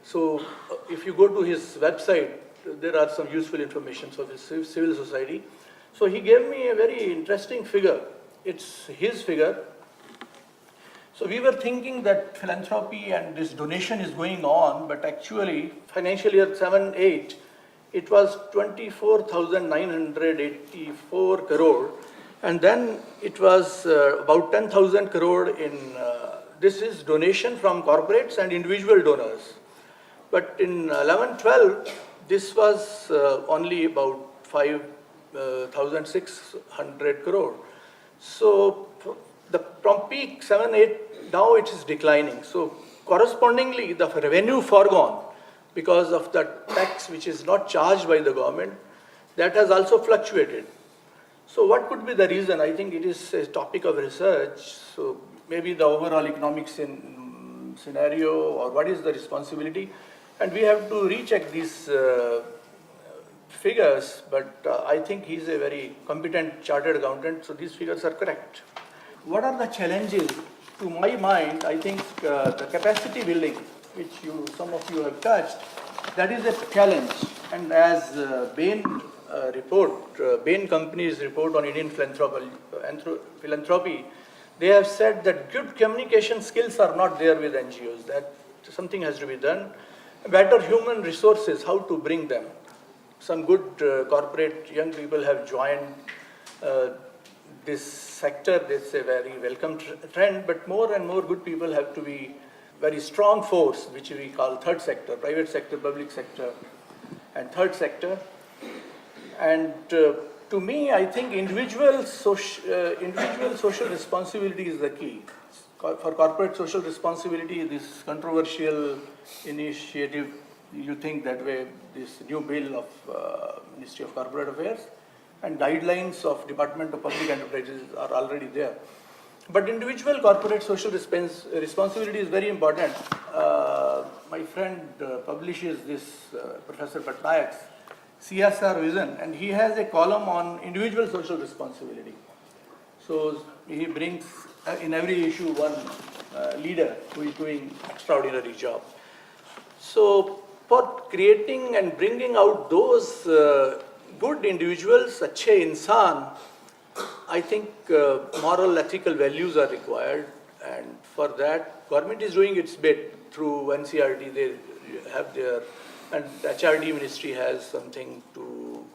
So if you go to his website, there are some useful information for the civil society. So he gave me a very interesting figure. It's his figure. So we were thinking that philanthropy and this donation is going on, but actually financial year 7-8, it was 24,984 crore, and then it was about 10,000 crore in, this is donation from corporates and individual donors. But in 11-12, this was only about 5,600 crore. So from peak 7-8, now it is declining. So correspondingly, the revenue foregone because of the tax which is not charged by the government, that has also fluctuated. So what could be the reason? I think it is a topic of research. So maybe the overall economic scenario, or what is the responsibility? And we have to recheck these figures, but I think he's a very competent chartered accountant, so these figures are correct. What are the challenges? To my mind, I think the capacity building, which some of you have touched, that is a challenge. And as Bain Bain Company's report on Indian philanthropy, they have said that good communication skills are not there with NGOs, that something has to be done. Better human resources, how to bring them. Some good corporate young people have joined this sector. It's a very welcome trend, but more and more good people have to be very strong force, which we call third sector, private sector, public sector, and third sector. And to me, I think individual social responsibility is the key. For corporate social responsibility, this controversial initiative, you think that way, this new bill of Ministry of Corporate Affairs and guidelines of Department of Public Enterprises are already there. But individual corporate social responsibility is very important. My friend publishes this, Professor Patnaik's CSR vision, and he has a column on individual social responsibility. So he brings in every issue one leader who is doing extraordinary job. So for creating and bringing out those good individuals, अच्छे इंसान, I think moral, ethical values are required, and for that, government is doing its bit through NCRT. They have their, and HRD ministry has something to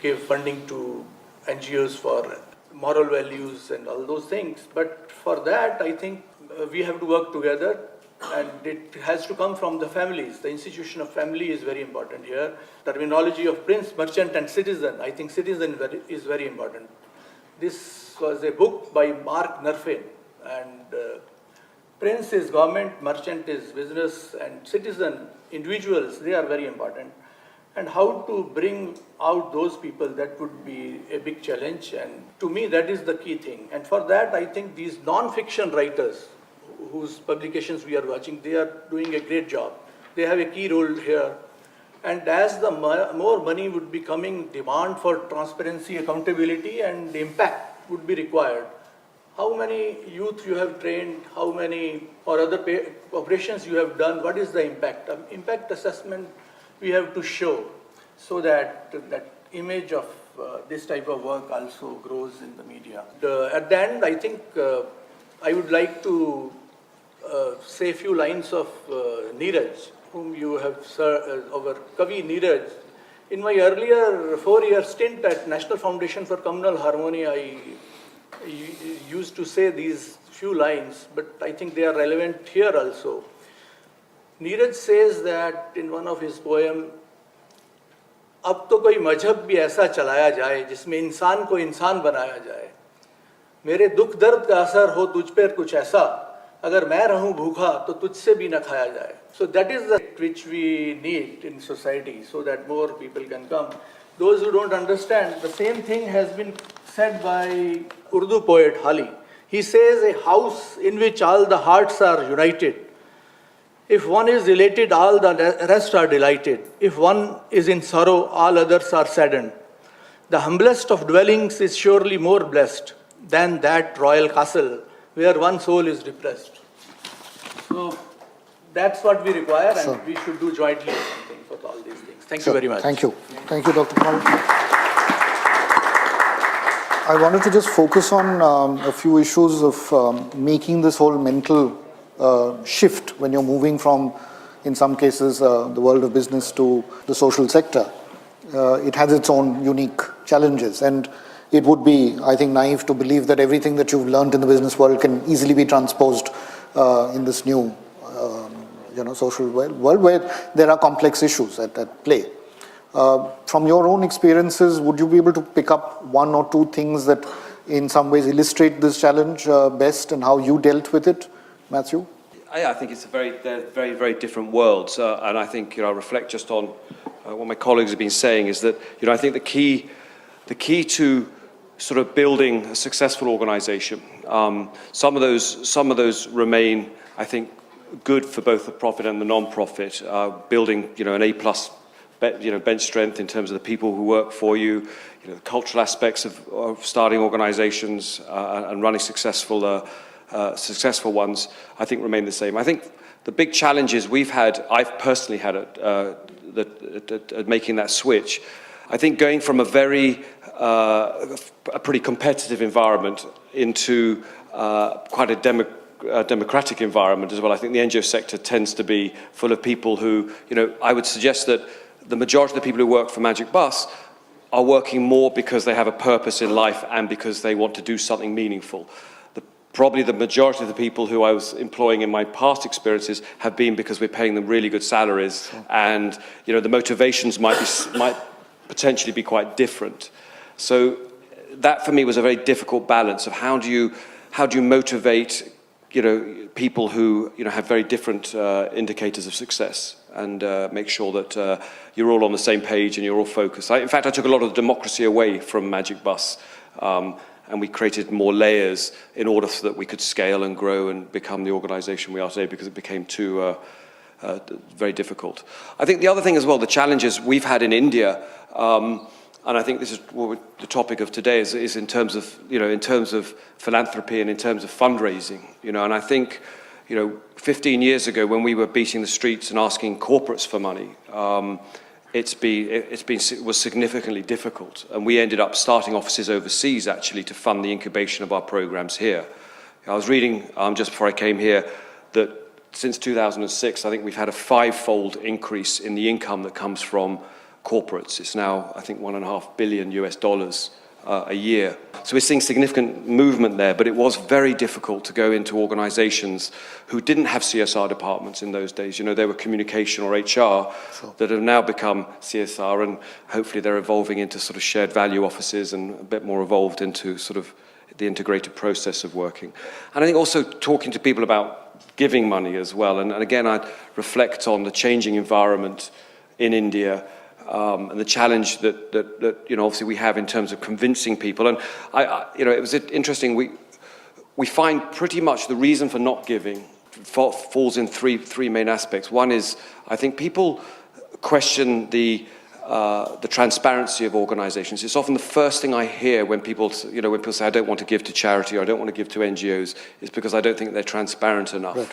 give funding to NGOs for moral values and all those things. But for that, I think we have to work together, and it has to come from the families. The institution of family is very important here. Terminology of prince, merchant, and citizen. I think citizen is very important. This was a book by Mark Nerfin, and prince is government, merchant is business, and citizen, individuals, they are very important. And how to bring out those people, that would be a big challenge, and to me that is the key thing. And for that, I think these non-fiction writers whose publications we are watching, they are doing a great job. They have a key role here. And as the more money would be coming, demand for transparency, accountability, and impact would be required. How many youth you have trained, how many or other operations you have done, what is the impact? Impact assessment we have to show, so that that image of this type of work also grows in the media. At the end, I think I would like to say a few lines of Neeraj, whom you have, our Kavi Neeraj. In my earlier 4-year stint at National Foundation for Communal Harmony, I used to say these few lines, but I think they are relevant here also. Neeraj says that in one of his poems, अब तो कोई मजहब भी ऐसा चलाया जाए जिसमें इंसान को इंसान बनाया जाए, मेरे दुख दर्द का असर हो तुझ पर कुछ ऐसा, अगर मैं रहूं भूखा तो तुझसे भी न खाया जाए. So that is the which we need in society, so that more people can come. Those who don't understand, the same thing has been said by Urdu poet Hali. He says, a house in which all the hearts are united. If one is elated, all the rest are delighted. If one is in sorrow, all others are saddened. The humblest of dwellings is surely more blessed than that royal castle where one soul is depressed. So that's what we require, and we should do jointly something for all these things. Thank you very much. Thank you. Thank you, Dr. Kumar. I wanted to just focus on a few issues of making this whole mental shift when you're moving from, in some cases, the world of business to the social sector. It has its own unique challenges, and it would be, I think, naive to believe that everything that you've learned in the business world can easily be transposed in this new social world where there are complex issues at play. From your own experiences, would you be able to pick up one or two things that in some ways illustrate this challenge best and how you dealt with it, Matthew? I think they're very, very different worlds. And I think, I reflect just on what my colleagues have been saying is that, I think the key to sort of building a successful organization, some of those remain, I think, good for both the profit and the non-profit, building, an A+ bench strength in terms of the people who work for you, the cultural aspects of starting organizations and running successful ones, I think remain the same. I think the big challenges I've personally had at making that switch, I think going from a pretty competitive environment into quite a democratic environment as well. I think the NGO sector tends to be full of people who, I would suggest that the majority of the people who work for Magic Bus are working more because they have a purpose in life and because they want to do something meaningful. Probably the majority of the people who I was employing in my past experiences have been because we're paying them really good salaries, and the motivations might potentially be quite different. So that for me was a very difficult balance of how do you motivate people who have very different indicators of success, and make sure that you're all on the same page and you're all focused. In fact, I took a lot of the democracy away from Magic Bus, and we created more layers in order so that we could scale and grow and become the organization we are today, because it became too very difficult. I think the other thing as well, the challenges we've had in India, and I think this is what the topic of today is in terms of philanthropy and in terms of fundraising, and I think, 15 years ago when we were beating the streets and asking corporates for money, it was significantly difficult, and we ended up starting offices overseas actually to fund the incubation of our programs here. I was reading just before I came here that since 2006, I think we've had a 5-fold increase in the income that comes from corporates. It's now, I think, $1.5 billion a year. So we're seeing significant movement there, but it was very difficult to go into organizations who didn't have CSR departments in those days. They were communication or HR that have now become CSR, and hopefully they're evolving into sort of shared value offices and a bit more evolved into sort of the integrated process of working. And I think also talking to people about giving money as well. And again, I'd reflect on the changing environment in India, and the challenge that obviously we have in terms of convincing people. And it was interesting. We find pretty much the reason for not giving falls in three main aspects. One is, I think people question the transparency of organizations. It's often the first thing I hear when people say I don't want to give to charity or I don't want to give to NGOs, is because I don't think they're transparent enough. Right.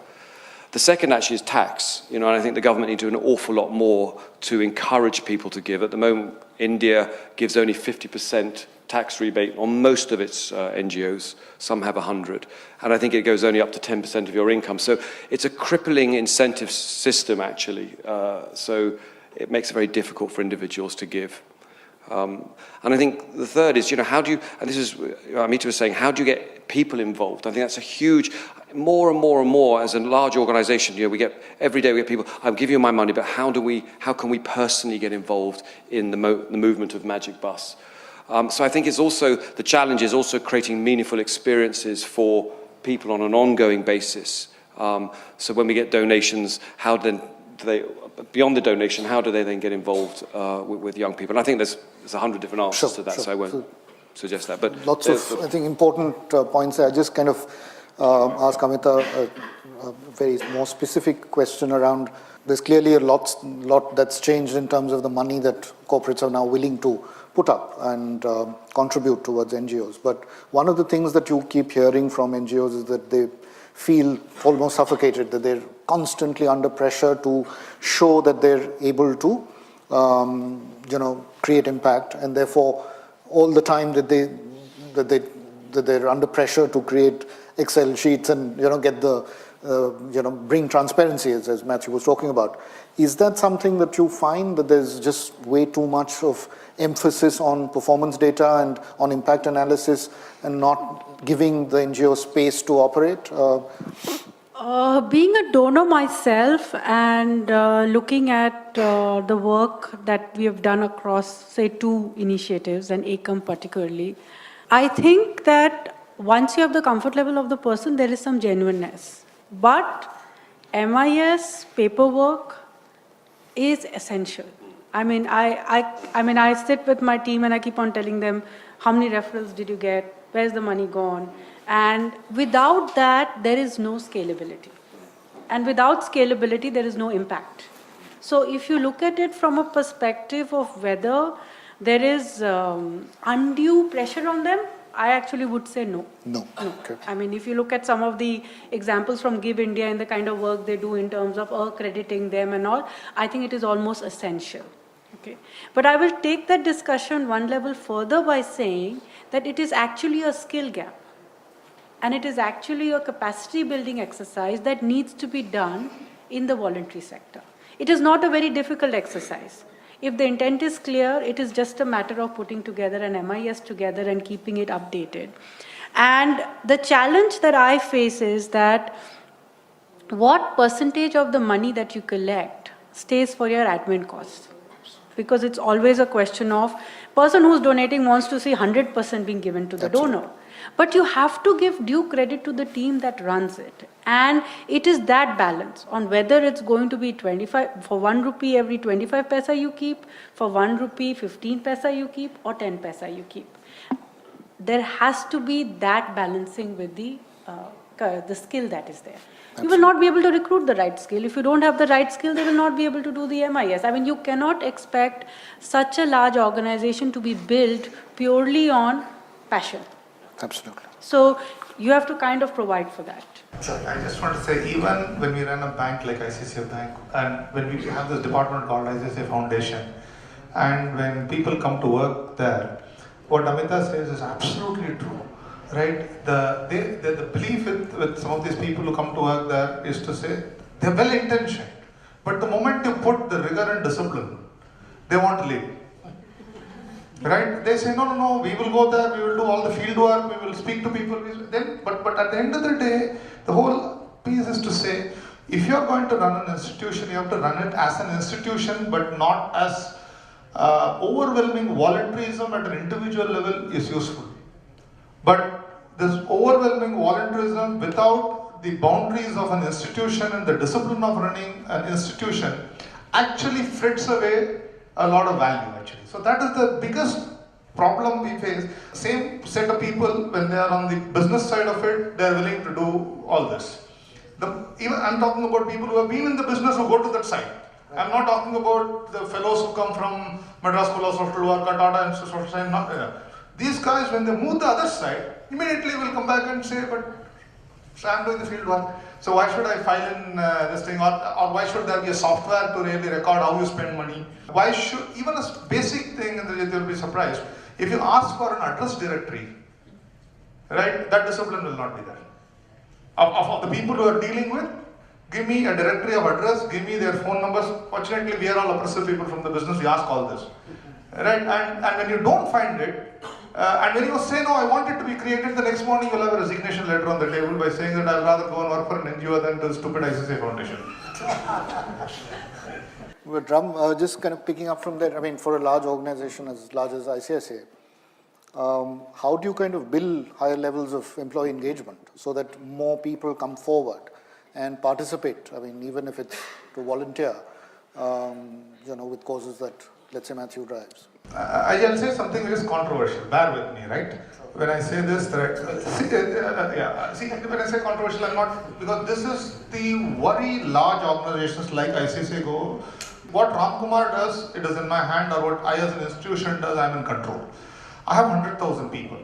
The second actually is tax, and I think the government need to do an awful lot more to encourage people to give. At the moment, India gives only 50% tax rebate on most of its NGOs. Some have 100, and I think it goes only up to 10% of your income. So it's a crippling incentive system, actually. So it makes it very difficult for individuals to give. And I think the third is, how do you, and this is, Ameeta was saying, how do you get people involved? I think that's a huge, more and more as a large organization, every day we get people, I'll give you my money, but how can we personally get involved in the movement of Magic Bus? So I think it's also, the challenge is also creating meaningful experiences for people on an ongoing basis. So when we get donations, how then do they, beyond the donation, how do they then get involved with young people? And I think there's 100 different answers to that, so I won't suggest that. But lots of, I think, important points there. I just kind of ask Ameeta a very more specific question around, there's clearly a lot that's changed in terms of the money that corporates are now willing to put up and contribute towards NGOs. But one of the things that you keep hearing from NGOs is that they feel almost suffocated, that they're constantly under pressure to show that they're able to create impact, and therefore all the time that they're under pressure to create Excel sheets and get the bring transparency, as Matthew was talking about. Is that something that you find that there's just way too much of emphasis on performance data and on impact analysis and not giving the NGO space to operate? Being a donor myself and looking at the work that we have done across, say, 2 initiatives, and ACOM particularly, I think that once you have the comfort level of the person, there is some genuineness. But MIS paperwork is essential. I mean, I sit with my team and I keep on telling them, how many referrals did you get? Where's the money gone? And without that, there is no scalability. And without scalability, there is no impact. So if you look at it from a perspective of whether there is undue pressure on them, I actually would say no. No. Okay. I mean, if you look at some of the examples from Give India and the kind of work they do in terms of accrediting them and all, I think it is almost essential. Okay. But I will take that discussion one level further by saying that it is actually a skill gap. And it is actually a capacity building exercise that needs to be done in the voluntary sector. It is not a very difficult exercise. If the intent is clear, it is just a matter of putting together an MIS together and keeping it updated. And the challenge that I face is that what percentage of the money that you collect stays for your admin costs? Because it's always a question of person who's donating wants to see 100% being given to the donor. But you have to give due credit to the team that runs it. And it is that balance on whether it's going to be 25, for 1 rupee every 25 paisa you keep, for 1 rupee 15 paisa you keep, or 10 paisa you keep. There has to be that balancing with the skill that is there. Absolutely. You will not be able to recruit the right skill. If you don't have the right skill, they will not be able to do the MIS. I mean, you cannot expect such a large organization to be built purely on passion. Absolutely. So you have to kind of provide for that. So I just want to say, even when we run a bank like ICICI Bank, and when we have this department called ICICI Foundation, and when people come to work there, what Ameeta says is absolutely true, right? The belief with some of these people who come to work there is to say, they're well-intentioned, but the moment you put the rigor and discipline, they want to leave. Right? They say, no, we will go there, we will do all the field work, we will speak to people. But at the end of the day, the whole piece is to say, if you are going to run an institution, you have to run it as an institution, but not as overwhelming voluntarism at an individual level is useful. But this overwhelming voluntarism without the boundaries of an institution and the discipline of running an institution actually fritters away a lot of value actually. So that is the biggest problem we face. Same set of people, when they are on the business side of it, they are willing to do all this. Even I'm talking about people who have been in the business who go to that side. I'm not talking about the fellows who come from Madras School of Social Work or Tata Institute of Social Science. These guys, when they move the other side, immediately will come back and say, but I'm doing the field work. So why should I file in this thing, or why should there be a software to really record how you spend money? Why should, even a basic thing, and you'll be surprised, if you ask for an address directory, right, that discipline will not be there. Of the people who are dealing with, give me a directory of address, give me their phone numbers. Fortunately, we are all oppressive people from the business, we ask all this. Right, and when you don't find it, and when you say, no, I want it to be created, the next morning you'll have a resignation letter on the table by saying that I'd rather go and work for an NGO than the stupid ICICI Foundation. But Ram, just kind of picking up from that, I mean, for a large organization as large as ICICI, how do you kind of build higher levels of employee engagement so that more people come forward and participate? I mean, even if it's to volunteer, with causes that, let's say, Matthew drives. I'll say something which is controversial. Bear with me, right? When I say this, when I say controversial, I'm not, because this is the very large organizations like ICICI go. What RamKumar does, it is in my hand, or what I as an institution does, I'm in control. I have 100,000 people.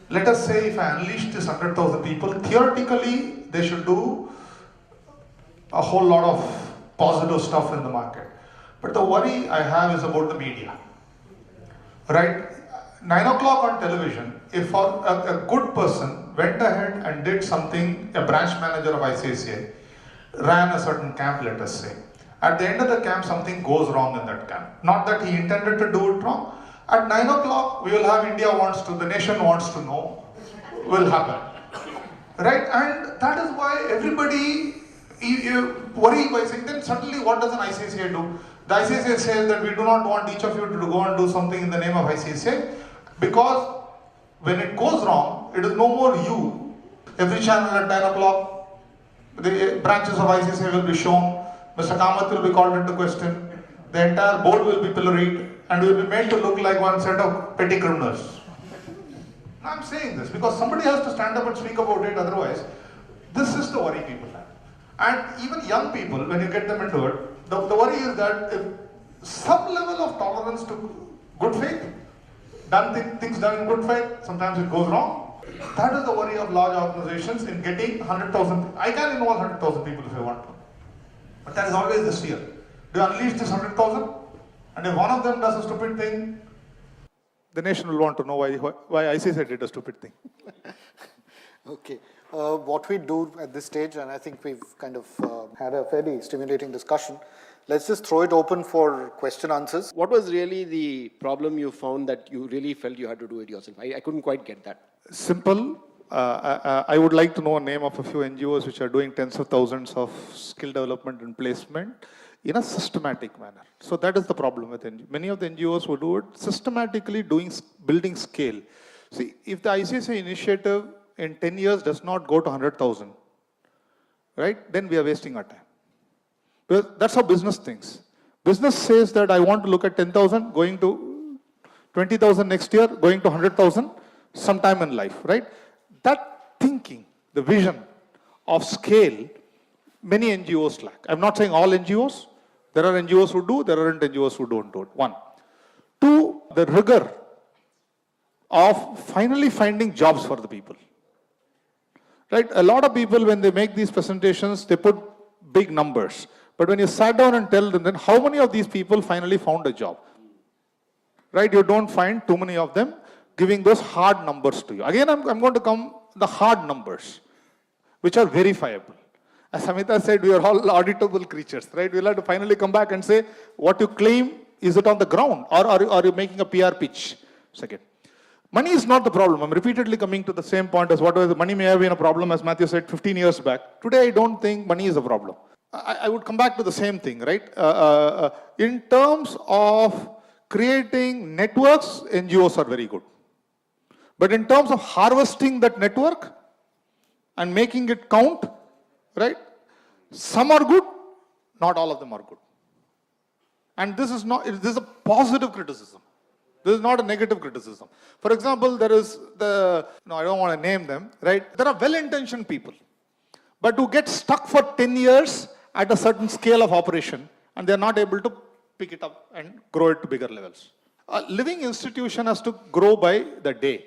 Let us say if I unleash this 100,000 people, theoretically, they should do a whole lot of positive stuff in the market. But the worry I have is about the media. Right? 9 o'clock on television, if a good person went ahead and did something, a branch manager of ICICI ran a certain camp, let us say. At the end of the camp, something goes wrong in that camp. Not that he intended to do it wrong. At 9 o'clock, we will have India wants to, the nation wants to know, will happen. Right? And that is why everybody you worry by saying, then suddenly what does an ICICI do? The ICICI says that we do not want each of you to go and do something in the name of ICICI, because when it goes wrong, it is no more you. Every channel at 9 o'clock, the branches of ICICI will be shown, Mr. Kamath will be called into question, the entire board will be pilloried, and we will be made to look like one set of petty criminals. I'm saying this because somebody has to stand up and speak about it, otherwise, this is the worry people have. And even young people, when you get them into it, the worry is that if some level of tolerance to good faith, things done in good faith, sometimes it goes wrong. That is the worry of large organizations in getting 100,000. I can involve 100,000 people if I want to. But that is always the fear. Do you unleash this 100,000? And if one of them does a stupid thing, the nation will want to know why ICICI did a stupid thing. Okay. What we do at this stage, and I think we've kind of had a fairly stimulating discussion, let's just throw it open for question answers. What was really the problem you found that you really felt you had to do it yourself? I couldn't quite get that. Simple. I would like to know a name of a few NGOs which are doing tens of thousands of skill development and placement in a systematic manner. So that is the problem with NGOs. Many of the NGOs who do it systematically building scale. See, if the ICICI initiative in 10 years does not go to 100,000, right, then we are wasting our time. Because that's how business thinks. Business says that I want to look at 10,000, going to 20,000 next year, going to 100,000 sometime in life, right? That thinking, the vision of scale, many NGOs lack. I'm not saying all NGOs. There are NGOs who do, there aren't NGOs who don't do it. One. Two, the rigor of finally finding jobs for the people. Right? A lot of people, when they make these presentations, they put big numbers. But when you sat down and tell them, then how many of these people finally found a job? Right? You don't find too many of them giving those hard numbers to you. Again, I'm going to come the hard numbers, which are verifiable. As Ameeta said, we are all auditable creatures, right? We'll have to finally come back and say, what you claim, is it on the ground? Or are you making a PR pitch? Second. Money is not the problem. I'm repeatedly coming to the same point as what was the money may have been a problem, as Matthew said 15 years back. Today, I don't think money is a problem. I would come back to the same thing, right? In terms of creating networks, NGOs are very good. But in terms of harvesting that network and making it count, right? Some are good, not all of them are good. And this is a positive criticism. This is not a negative criticism. For example, there is I don't want to name them, right? There are well-intentioned people, but who get stuck for 10 years at a certain scale of operation, and they're not able to pick it up and grow it to bigger levels. A living institution has to grow by the day.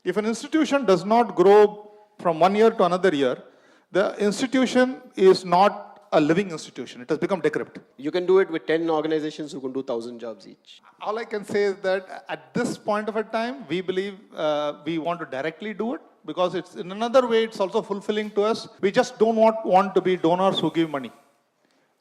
If an institution does not grow from 1 year to another year, the institution is not a living institution. It has become decrepit. You can do it with 10 organizations who can do 1,000 jobs each. All I can say is that at this point of a time, we believe we want to directly do it, because it's in another way, it's also fulfilling to us. We just don't want to be donors who give money.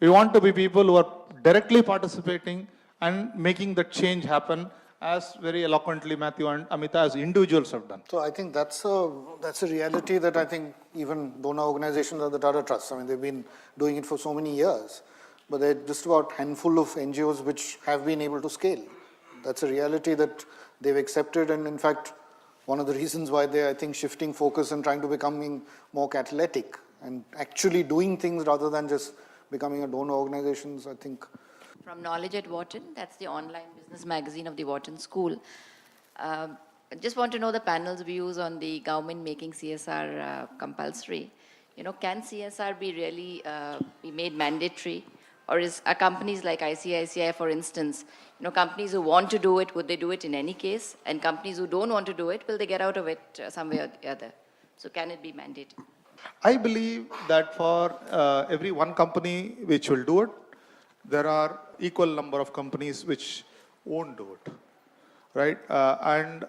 We want to be people who are directly participating and making the change happen, as very eloquently Matthew and Ameeta as individuals have done. So I think that's a reality that I think even donor organizations or the Tata Trust, I mean, they've been doing it for so many years, but they're just about a handful of NGOs which have been able to scale. That's a reality that they've accepted, and in fact, one of the reasons why they're, I think, shifting focus and trying to becoming more catalytic and actually doing things rather than just becoming a donor organizations, I think. From Knowledge at Wharton, that's the online business magazine of the Wharton School. I just want to know the panel's views on the government making CSR compulsory. Can CSR be really be made mandatory? Or are companies like ICICI, for instance, companies who want to do it, would they do it in any case? And companies who don't want to do it, will they get out of it some way or the other? So can it be mandated? I believe that for every one company which will do it, there are equal number of companies which won't do it, right? And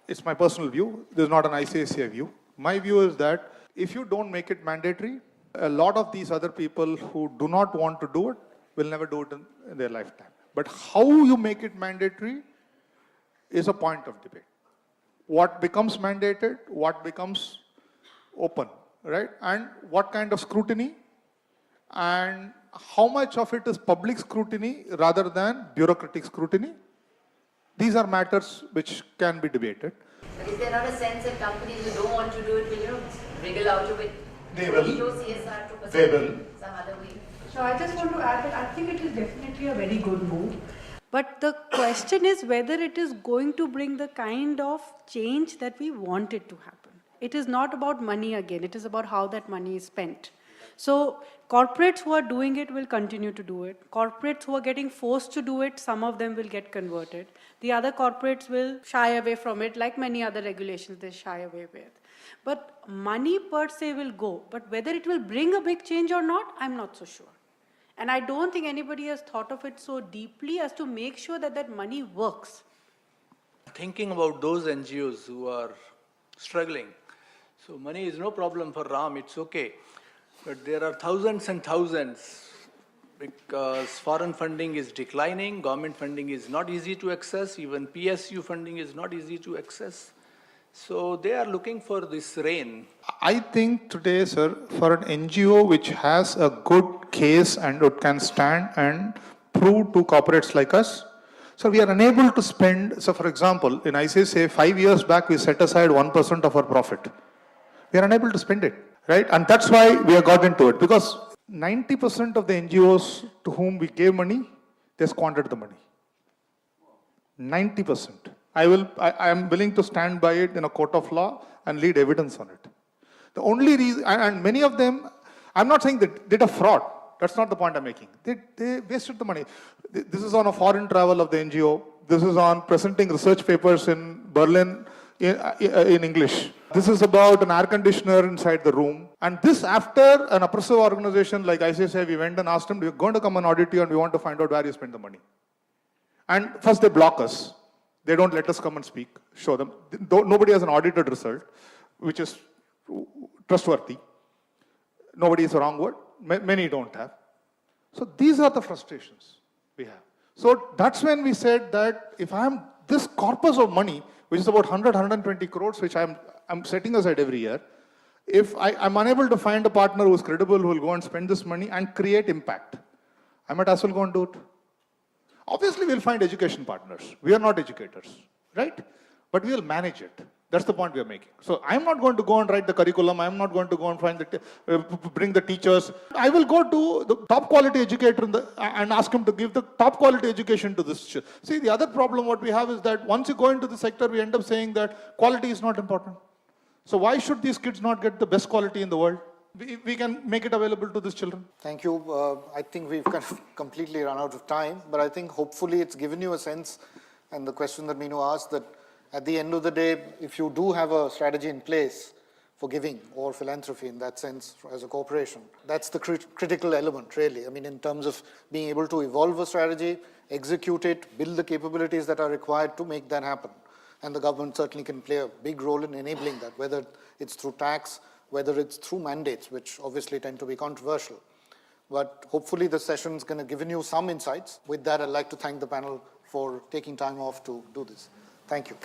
it's my personal view. This is not an ICICI view. My view is that if you don't make it mandatory, a lot of these other people who do not want to do it will never do it in their lifetime. But how you make it mandatory is a point of debate. What becomes mandated, what becomes open, right? And what kind of scrutiny, and how much of it is public scrutiny rather than bureaucratic scrutiny. These are matters which can be debated. But is there not a sense that companies who don't want to do it will, wriggle out of it? They will. Show CSR to They will. some other way. So I just want to add that I think it is definitely a very good move. But the question is whether it is going to bring the kind of change that we want it to happen. It is not about money again, it is about how that money is spent. So corporates who are doing it will continue to do it. Corporates who are getting forced to do it, some of them will get converted. The other corporates will shy away from it, like many other regulations they shy away with. But money per se will go, but whether it will bring a big change or not, I'm not so sure. And I don't think anybody has thought of it so deeply as to make sure that that money works. Thinking about those NGOs who are struggling. So money is no problem for Ram, it's okay. But there are thousands and thousands because foreign funding is declining, government funding is not easy to access, even PSU funding is not easy to access. So they are looking for this rain. I think today, sir, for an NGO which has a good case and it can stand and prove to corporates like us, so we are unable to spend, so for example, in ICICI, 5 years back, we set aside 1% of our profit. We are unable to spend it, right? And that's why we have got into it, because 90% of the NGOs to whom we gave money, they squandered the money. 90%. I am willing to stand by it in a court of law and lead evidence on it. The only reason, and many of them, I'm not saying they did a fraud. That's not the point I'm making. They wasted the money. This is on a foreign travel of the NGO. This is on presenting research papers in Berlin in English. This is about an air conditioner inside the room. And this after an oppressive organization like ICICI, we went and asked them, we're going to come and audit you and we want to find out where you spend the money. And first they block us. They don't let us come and speak, show them. Nobody has an audited result, which is trustworthy. Nobody is the wrong word. Many don't have. So these are the frustrations we have. So that's when we said that if I am this corpus of money, which is about 120 crores, which I'm setting aside every year, if I'm unable to find a partner who is credible, who will go and spend this money and create impact, I might as well go and do it. Obviously, we'll find education partners. We are not educators, right? But we will manage it. That's the point we are making. So I'm not going to go and write the curriculum. I'm not going to go and find bring the teachers. I will go to the top quality educator and ask him to give the top quality education to this. See, the other problem what we have is that once you go into the sector, we end up saying that quality is not important. So why should these kids not get the best quality in the world? We can make it available to these children. Thank you. I think we've kind of completely run out of time, but I think hopefully it's given you a sense, and the question that Meenu asked, that at the end of the day, if you do have a strategy in place for giving or philanthropy in that sense as a corporation, that's the critical element really. I mean, in terms of being able to evolve a strategy, execute it, build the capabilities that are required to make that happen. And the government certainly can play a big role in enabling that, whether it's through tax, whether it's through mandates, which obviously tend to be controversial. But hopefully the session's going to give you some insights. With that, I'd like to thank the panel for taking time off to do this. Thank you.